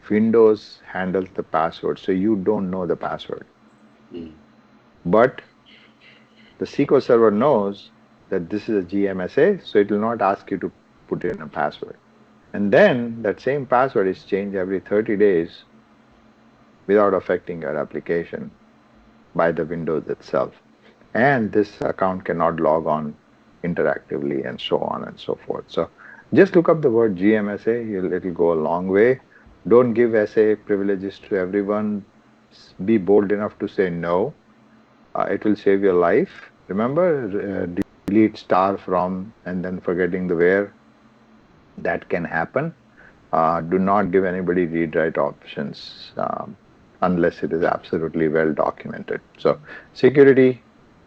Windows handles the password, so you don't know the password. Mm. But the SQL server knows that this is a GMSA, so it will not ask you to put in a password. And then that same password is changed every 30 days without affecting your application by the Windows itself. And this account cannot log on interactively and so on and so forth. So just look up the word GMSA, it'll go a long way. Don't give SA privileges to everyone. Be bold enough to say no. It will save your life. Remember, delete star from and then forgetting the where. That can happen. Do not give anybody read write options unless it is absolutely well documented. So security,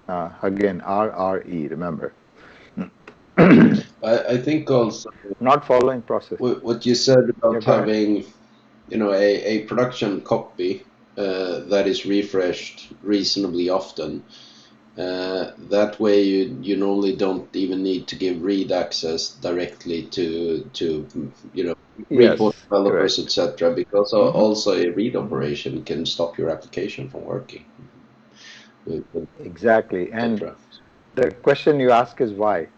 again, RRE, remember. I think also Not following process. what you said Yeah, about go ahead. having, a production copy that is refreshed reasonably often. That way, you normally don't even need to give read access directly to report Yes, developers, correct. etc. Because Hmm. also a read Hmm. operation can stop your application from working, Exactly. And etc. the question you ask is why?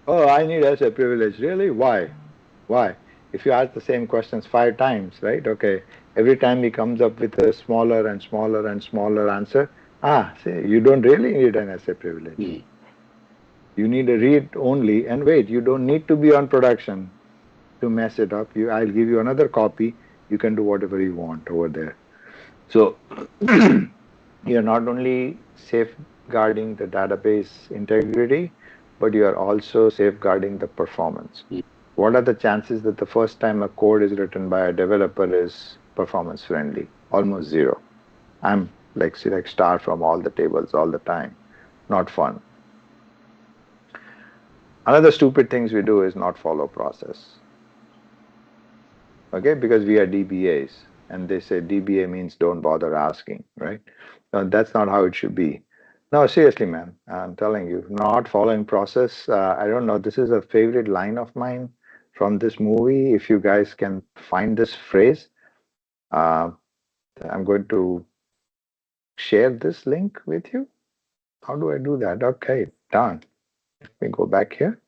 Oh, I need as a privilege. Really? Why? Why? If you ask the same questions 5 times, right? Okay. Every time he comes up with a smaller and smaller and smaller answer. See, you don't really need an essay privilege. Hmm. You need a read only. And wait, you don't need to be on production to mess it up. I'll give you another copy. You can do whatever you want over there. So you're not only safeguarding the database integrity, but you are also safeguarding the performance. Hmm. What are the chances that the first time a code is written by a developer is performance friendly? Almost zero. I'm like select star from all the tables all the time. Not fun. Another stupid things we do is not follow process. Okay, because we are DBAs and they say DBA means don't bother asking, right? No, that's not how it should be. No, seriously, man, I'm telling you, not following process. I don't know. This is a favorite line of mine from this movie. If you guys can find this phrase, uh, I'm going to share this link with you. How do I do that? Okay, done. Let me go back here.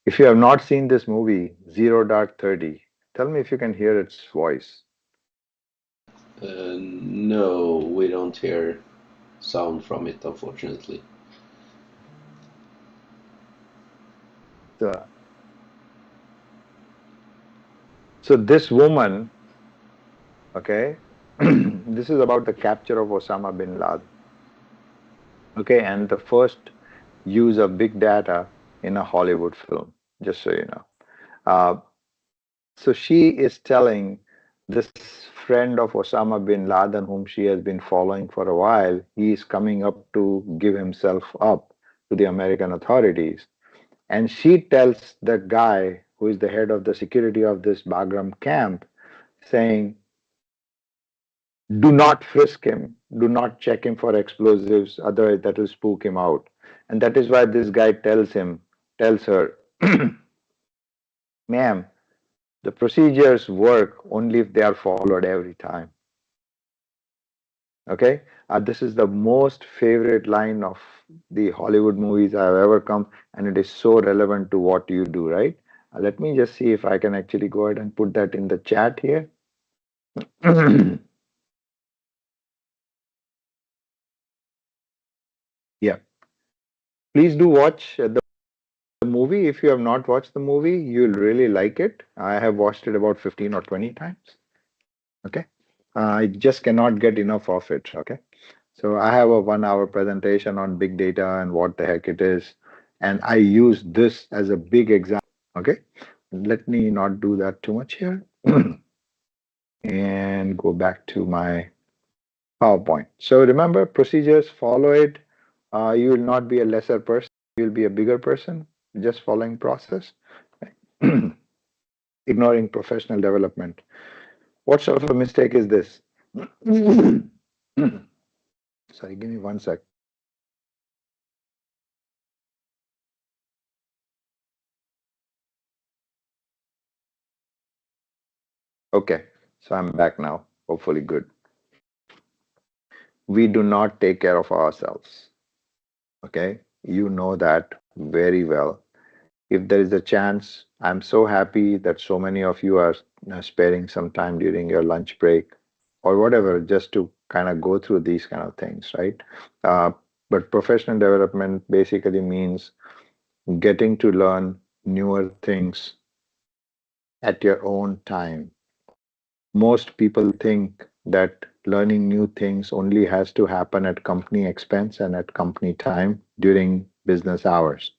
If you have not seen this movie, 0 Dark 30, tell me if you can hear its voice. No, we don't hear sound from it, unfortunately. So, so this woman, okay, this is about the capture of Osama bin Laden, okay, and the first use of big data in a Hollywood film, just so you know. Uh, so she is telling this friend of Osama bin Laden, whom she has been following for a while, he is coming up to give himself up to the American authorities. And she tells the guy who is the head of the security of this Bagram camp, saying, Do not frisk him. Do not check him for explosives. Otherwise, that will spook him out. And that is why this guy tells her, ma'am, the procedures work only if they are followed every time. Okay? This is the most favorite line of the Hollywood movies I have ever come, and it is so relevant to what you do, right? Let me just see if I can actually go ahead and put that in the chat here. Yeah. Please do watch the movie. If you have not watched the movie, you'll really like it. I have watched it about 15 or 20 times. Okay. I just cannot get enough of it. Okay. So I have a 1 hour presentation on big data and what the heck it is. And I use this as a big example. Okay. Let me not do that too much here and go back to my PowerPoint. So remember, procedures, follow it. You will not be a lesser person. You will be a bigger person just following process. Ignoring professional development. What sort of a mistake is this? Sorry, give me 1 sec. Okay, so I'm back now. Hopefully, good. We do not take care of ourselves. Okay, you know that very well. If there is a chance, I'm so happy that so many of you are sparing some time during your lunch break or whatever, just to kind of go through these kind of things, right? Uh, but professional development basically means getting to learn newer things at your own time. Most people think that learning new things only has to happen at company expense and at company time during business hours.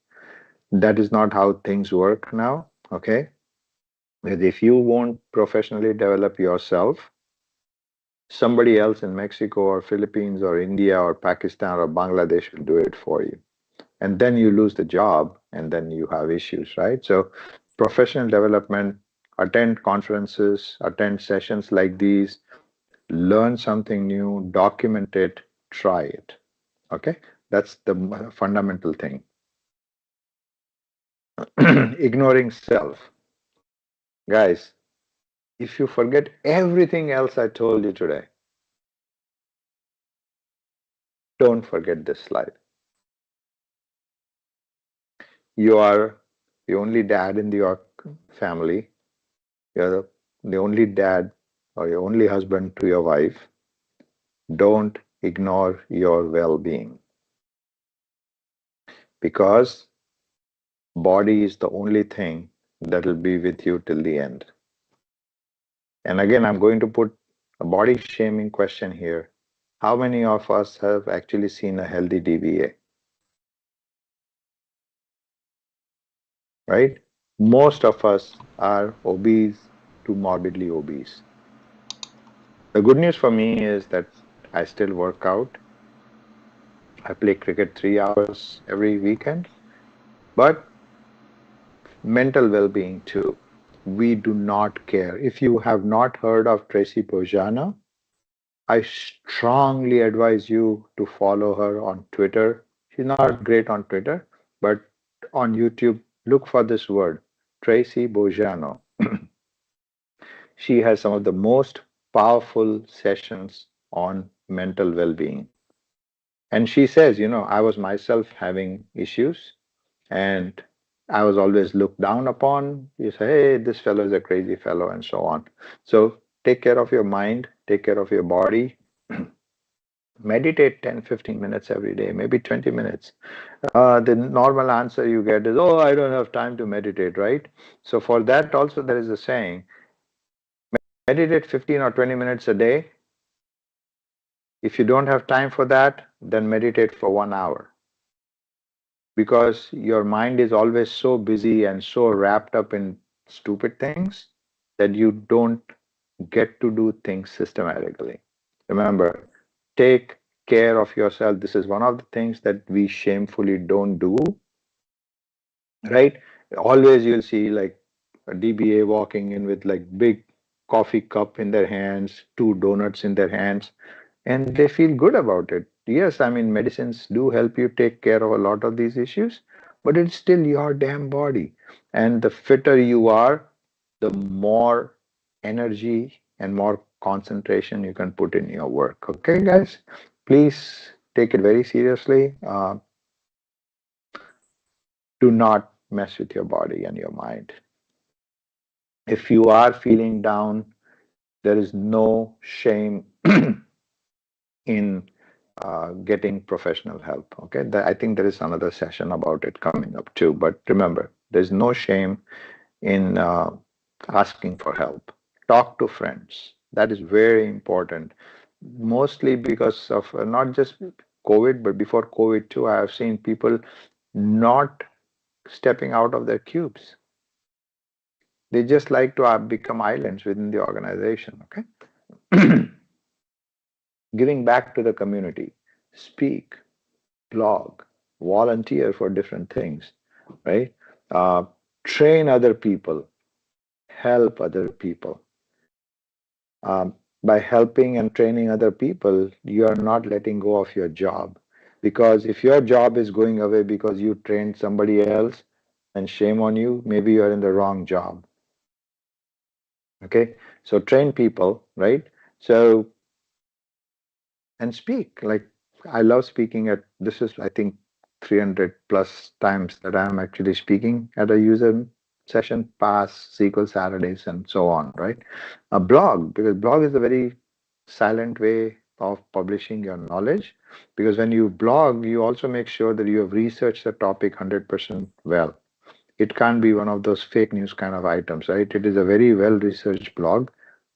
That is not how things work now, okay? Because if you won't professionally develop yourself, somebody else in Mexico or Philippines or India or Pakistan or Bangladesh will do it for you. And then you lose the job and then you have issues, right? So, professional development, attend conferences, attend sessions like these, learn something new, document it, try it. Okay? That's the fundamental thing. Ignoring self. Guys, if you forget everything else I told you today, don't forget this slide. You are the only dad in your family. You're the only dad or your only husband to your wife. Don't ignore your well-being because body is the only thing that will be with you till the end. And again, I'm going to put a body shaming question here. How many of us have actually seen a healthy DBA? Right? Most of us are obese to morbidly obese. The good news for me is that I still work out. I play cricket 3 hours every weekend, but mental well being too. We do not care. If you have not heard of Tracy Bojana, I strongly advise you to follow her on Twitter. She's not great on Twitter, but on YouTube, look for this word, Tracy Bojano. She has some of the most powerful sessions on mental well being. And she says, I was myself having issues and I was always looked down upon. You say, hey, this fellow is a crazy fellow, and so on. So take care of your mind, take care of your body. Meditate 10, 15 minutes every day, maybe 20 minutes. The normal answer you get is, oh, I don't have time to meditate, right? So for that also there is a saying, meditate 15 or 20 minutes a day. If you don't have time for that, then meditate for 1 hour. Because your mind is always so busy and so wrapped up in stupid things that you don't get to do things systematically. Remember, take care of yourself. This is one of the things that we shamefully don't do, right? Always you'll see like a DBA walking in with like big coffee cup in their hands, two donuts in their hands, and they feel good about it. Yes, I mean, medicines do help you take care of a lot of these issues, but it's still your damn body. And the fitter you are, the more energy and more concentration you can put in your work. Okay, guys? Please take it very seriously. Do not mess with your body and your mind. If you are feeling down, there is no shame in getting professional help. Okay, I think there is another session about it coming up too. But remember, there's no shame in asking for help. Talk to friends. That is very important. Mostly because of not just COVID, but before COVID too, I have seen people not stepping out of their cubes. They just like to become islands within the organization. Okay, giving back to the community, speak, blog, volunteer for different things, right? Uh, Train other people, help other people. By helping and training other people, you are not letting go of your job. Because if your job is going away because you trained somebody else, and shame on you, maybe you're in the wrong job. Okay, so train people, right? So and speak. Like I love speaking at this is I think 300 plus times that I'm actually speaking at a user session, pass, SQL Saturdays, and so on, right? A blog, because blog is a very silent way of publishing your knowledge. Because when you blog, you also make sure that you have researched the topic 100% well. It can't be one of those fake news kind of items, right? It is a very well researched blog.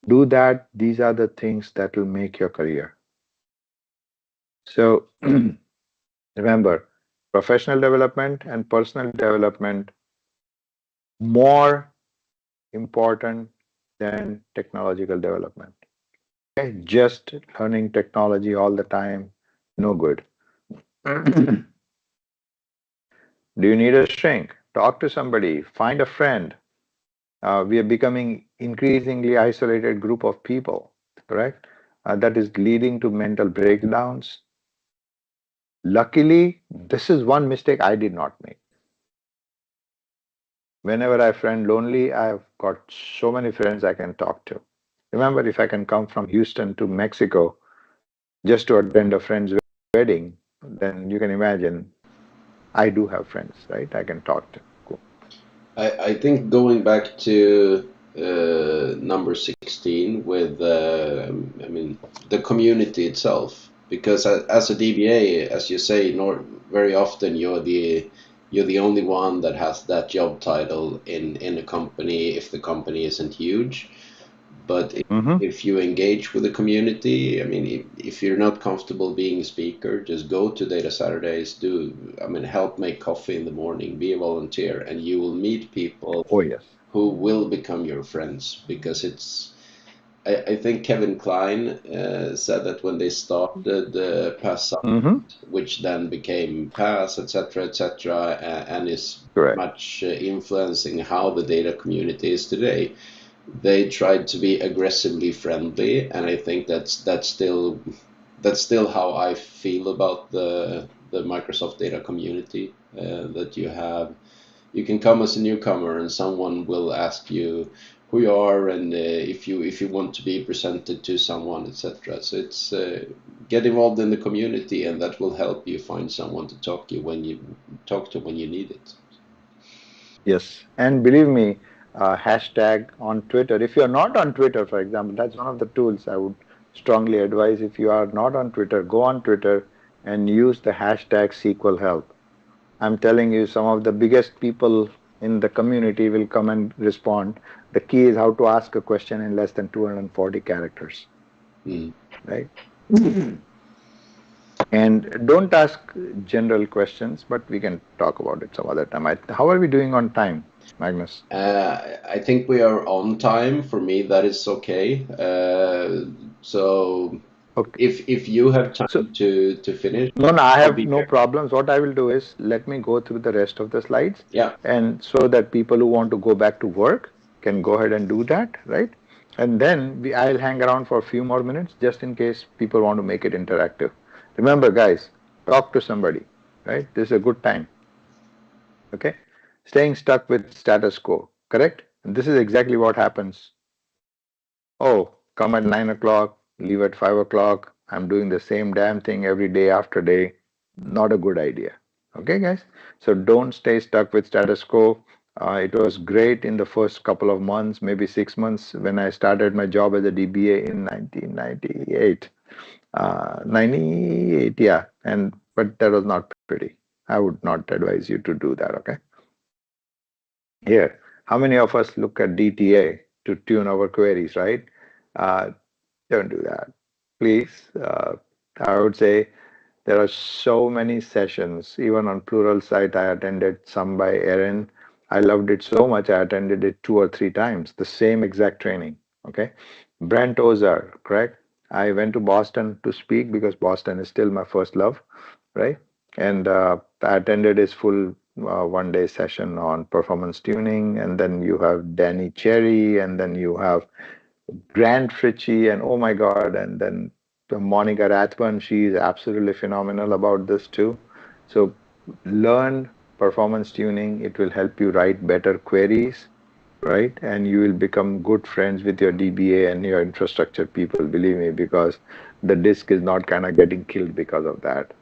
Do that. These are the things that will make your career. So remember, professional development and personal development more important than technological development. Okay? Just learning technology all the time, no good. Do you need a shrink? Talk to somebody, find a friend. We are becoming increasingly isolated group of people, correct? That is leading to mental breakdowns. Luckily, this is one mistake I did not make. Whenever I friend lonely, I've got so many friends I can talk to. Remember, if I can come from Houston to Mexico just to attend a friend's wedding, then you can imagine I do have friends, right? I can talk to. Cool. I think going back to number 16 with, I mean, the community itself, because as a DBA, as you say, very often you're the only one that has that job title in a company if the company isn't huge. But if you engage with the community, I mean, if you're not comfortable being a speaker, just go to Data Saturdays, help make coffee in the morning, be a volunteer, and you will meet people Oh, yes. who will become your friends. Because I think Kevin Klein said that when they started Pass which then became Pass, etc., and is Correct. much influencing how the data community is today. They tried to be aggressively friendly, and I think that's still how I feel about the Microsoft data community. That you can come as a newcomer, and someone will ask you who you are, and if you want to be presented to someone, etc. So it's get involved in the community, and that will help you find someone to talk when you need it. Yes, and believe me, hashtag on Twitter. If you're not on Twitter, for example, that's one of the tools I would strongly advise. If you are not on Twitter, go on Twitter and use the hashtag SQL help. I'm telling you, some of the biggest people in the community will come and respond. The key is how to ask a question in less than 240 characters, right? And don't ask general questions, but we can talk about it some other time. How are we doing on time, Magnus? I think we are on time. For me, that is okay. So Okay. if you have time So, to finish, no, I I'll have be no there. problems. What I will do is let me go through the rest of the slides, Yeah. and so that people who want to go back to work can go ahead and do that, right? And then I'll hang around for a few more minutes just in case people want to make it interactive. Remember, guys, talk to somebody, right? This is a good time, okay? Staying stuck with status quo, correct? And this is exactly what happens. Oh, come at 9 o'clock, leave at 5 o'clock. I'm doing the same damn thing every day after day. Not a good idea. Okay, guys? So don't stay stuck with status quo. It was great in the first couple of months, maybe 6 months when I started my job as a DBA in 1998. 98, yeah. But that was not pretty. I would not advise you to do that, okay? Here, how many of us look at DTA to tune our queries, right? Uh, don't do that. Please, I would say there are so many sessions, even on Plural site. I attended some by Erin. I loved it so much, I attended it 2 or 3 times, the same exact training. Okay. Brent Ozar, correct? I went to Boston to speak because Boston is still my first love, right? And I attended his full 1 day session on performance tuning. And then you have Danny Cherry, and then you have Grant Ritchie, and oh my God, and then Monica Rathbun, she's absolutely phenomenal about this too. So learn performance tuning. It will help you write better queries, right? And you will become good friends with your DBA and your infrastructure people, believe me, because the disk is not kind of getting killed because of that.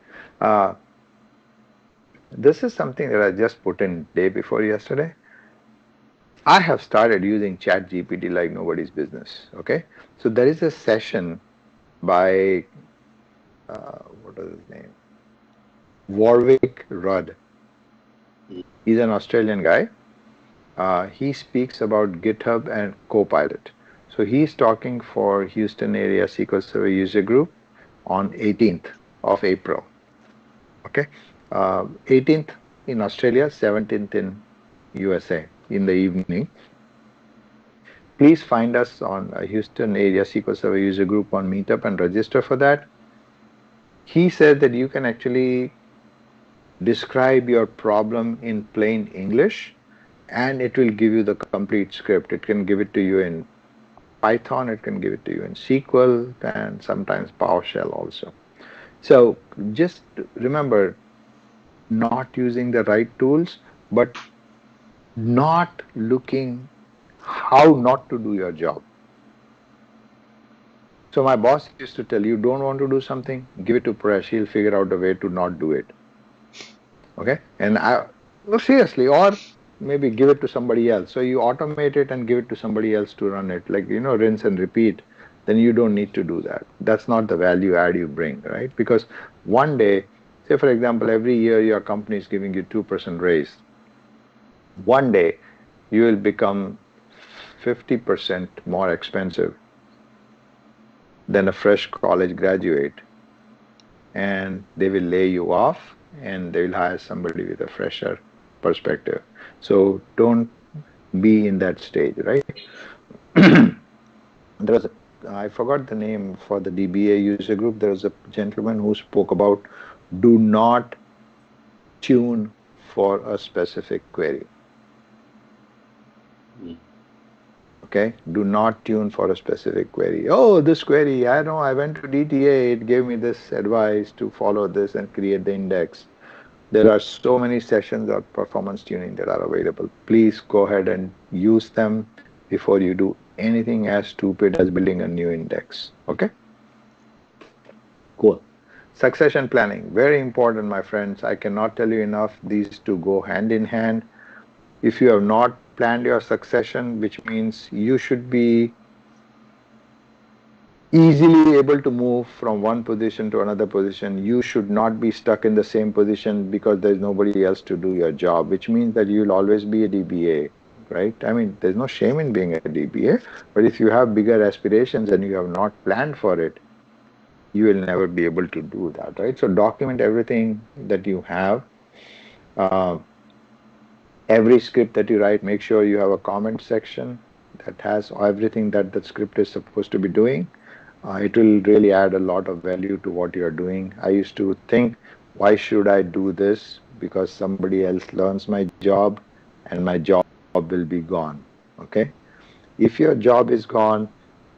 Uh, this is something that I just put in day before yesterday. I have started using ChatGPT like nobody's business. Okay. So there is a session by what is his name? Warwick Rudd. He's an Australian guy. He speaks about GitHub and Copilot. So he's talking for Houston area SQL Server user group on 18th of April. Okay, 18th in Australia, 17th in USA in the evening. Please find us on a Houston area SQL Server user group on Meetup and register for that. He said that you can actually describe your problem in plain English and it will give you the complete script. It can give it to you in Python, it can give it to you in SQL, and sometimes PowerShell also. So just remember not using the right tools, but not looking how not to do your job. So my boss used to tell you, don't want to do something, give it to Paresh. He'll figure out a way to not do it. Okay, and no, seriously, or maybe give it to somebody else. So you automate it and give it to somebody else to run it, like rinse and repeat. Then you don't need to do that. That's not the value add you bring, right? Because one day, say for example, every year your company is giving you 2% raise. One day you will become 50% more expensive than a fresh college graduate, and they will lay you off and they will hire somebody with a fresher perspective. So don't be in that stage, right? There was I forgot the name for the DBA user group. There was a gentleman who spoke about do not tune for a specific query. Okay, do not tune for a specific query. Oh, this query, I know, I went to DTA, it gave me this advice to follow this and create the index. There are so many sessions of performance tuning that are available. Please go ahead and use them before you do anything as stupid as building a new index. Okay? Cool. Succession planning, very important, my friends. I cannot tell you enough. These two go hand in hand. If you have not planned your succession, which means you should be easily able to move from one position to another position. You should not be stuck in the same position because there's nobody else to do your job, which means that you'll always be a DBA, right? I mean, there's no shame in being a DBA, but if you have bigger aspirations and you have not planned for it, you will never be able to do that, right? So document everything that you have. Uh, every script that you write, make sure you have a comment section that has everything that the script is supposed to be doing. It will really add a lot of value to what you're doing. I used to think, why should I do this? Because somebody else learns my job and my job will be gone. Okay. If your job is gone,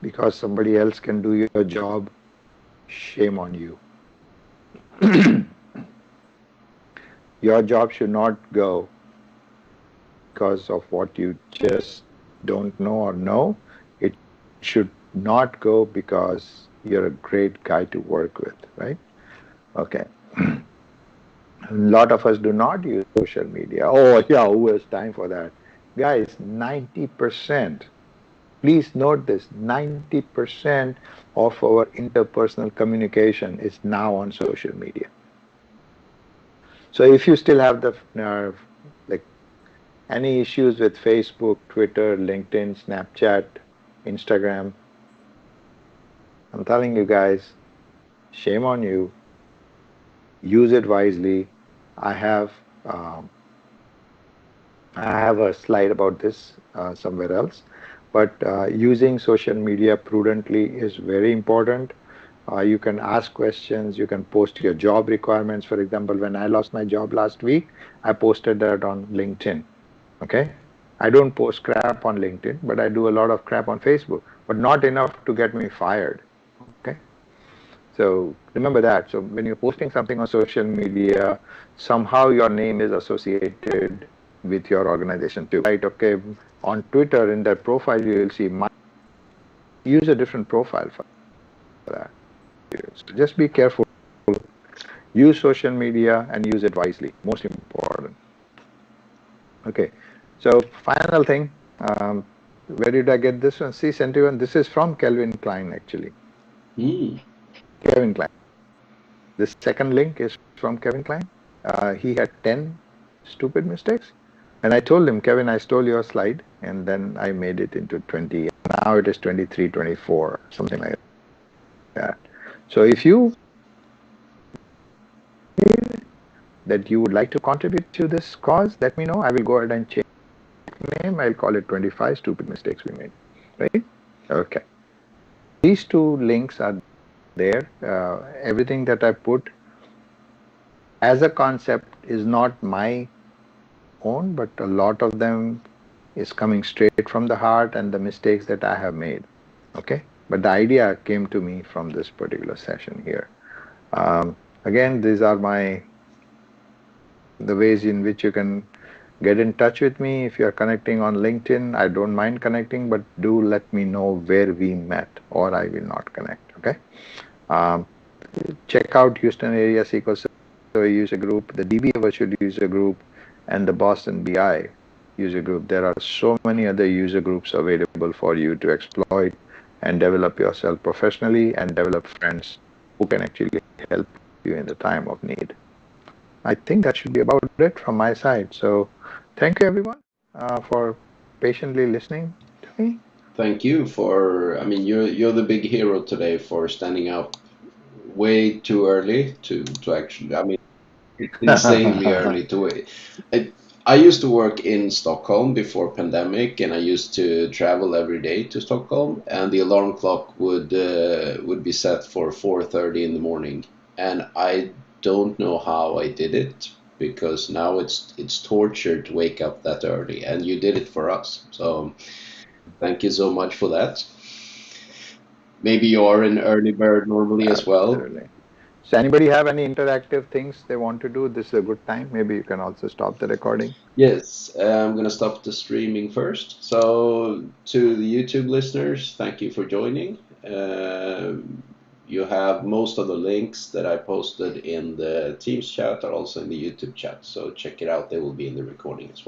because somebody else can do your job, shame on you. Your job should not go because of what you just don't know or know. It should not go because you're a great guy to work with, right? Okay. A lot of us do not use social media. Oh, yeah, who has time for that? Guys, 90%, please note this, 90% of our interpersonal communication is now on social media. So if you still have the like any issues with Facebook, Twitter, LinkedIn, Snapchat, Instagram, I'm telling you guys, shame on you. Use it wisely. I have um, I have a slide about this somewhere else, but using social media prudently is very important. You can ask questions. You can post your job requirements. For example, when I lost my job last week, I posted that on LinkedIn. Okay. I don't post crap on LinkedIn, but I do a lot of crap on Facebook, but not enough to get me fired. Okay. So remember that. So when you're posting something on social media, somehow your name is associated with your organization too. Right? Okay. On Twitter, in that profile, you will see my use a different profile for that. So just be careful. Use social media and use it wisely. Most important. Okay. So final thing. Where did I get this one? See, sentiment. This is from Kelvin Klein actually. Hmm. Kevin Klein. The second link is from Kevin Klein. He had 10 stupid mistakes. And I told him, Kevin, I stole your slide. And then I made it into 20. Now it is 23, 24, something like that. So if you that you would like to contribute to this cause, let me know. I will go ahead and change the name. I'll call it 25 stupid mistakes we made. Right? Okay. These two links are there. Everything that I put as a concept is not my own, but a lot of them is coming straight from the heart and the mistakes that I have made. Okay. But the idea came to me from this particular session here. Again, these are the ways in which you can get in touch with me. If you're connecting on LinkedIn, I don't mind connecting, but do let me know where we met or I will not connect. Okay. Um, Check out Houston Area SQL Survey user group, the DBA virtual user group, and the Boston BI user group. There are so many other user groups available for you to exploit and develop yourself professionally and develop friends who can actually help you in the time of need. I think that should be about it from my side. So thank you everyone for patiently listening to me. Thank you for, I mean, you're the big hero today for standing up way too early to actually, I mean, it's insanely early to wait. I used to work in Stockholm before pandemic, and I used to travel every day to Stockholm, and the alarm clock would be set for 4:30 in the morning, and I don't know how I did it because now it's torture to wake up that early, and you did it for us. So thank you so much for that. Maybe you're an early bird normally as well. Absolutely. So anybody have any interactive things they want to do? This is a good time. Maybe you can also stop the recording. Yes, I'm gonna stop the streaming first. So, to the YouTube listeners, thank you for joining. You have most of the links that I posted in the Teams chat are also in the YouTube chat. So check it out. They will be in the recording as well.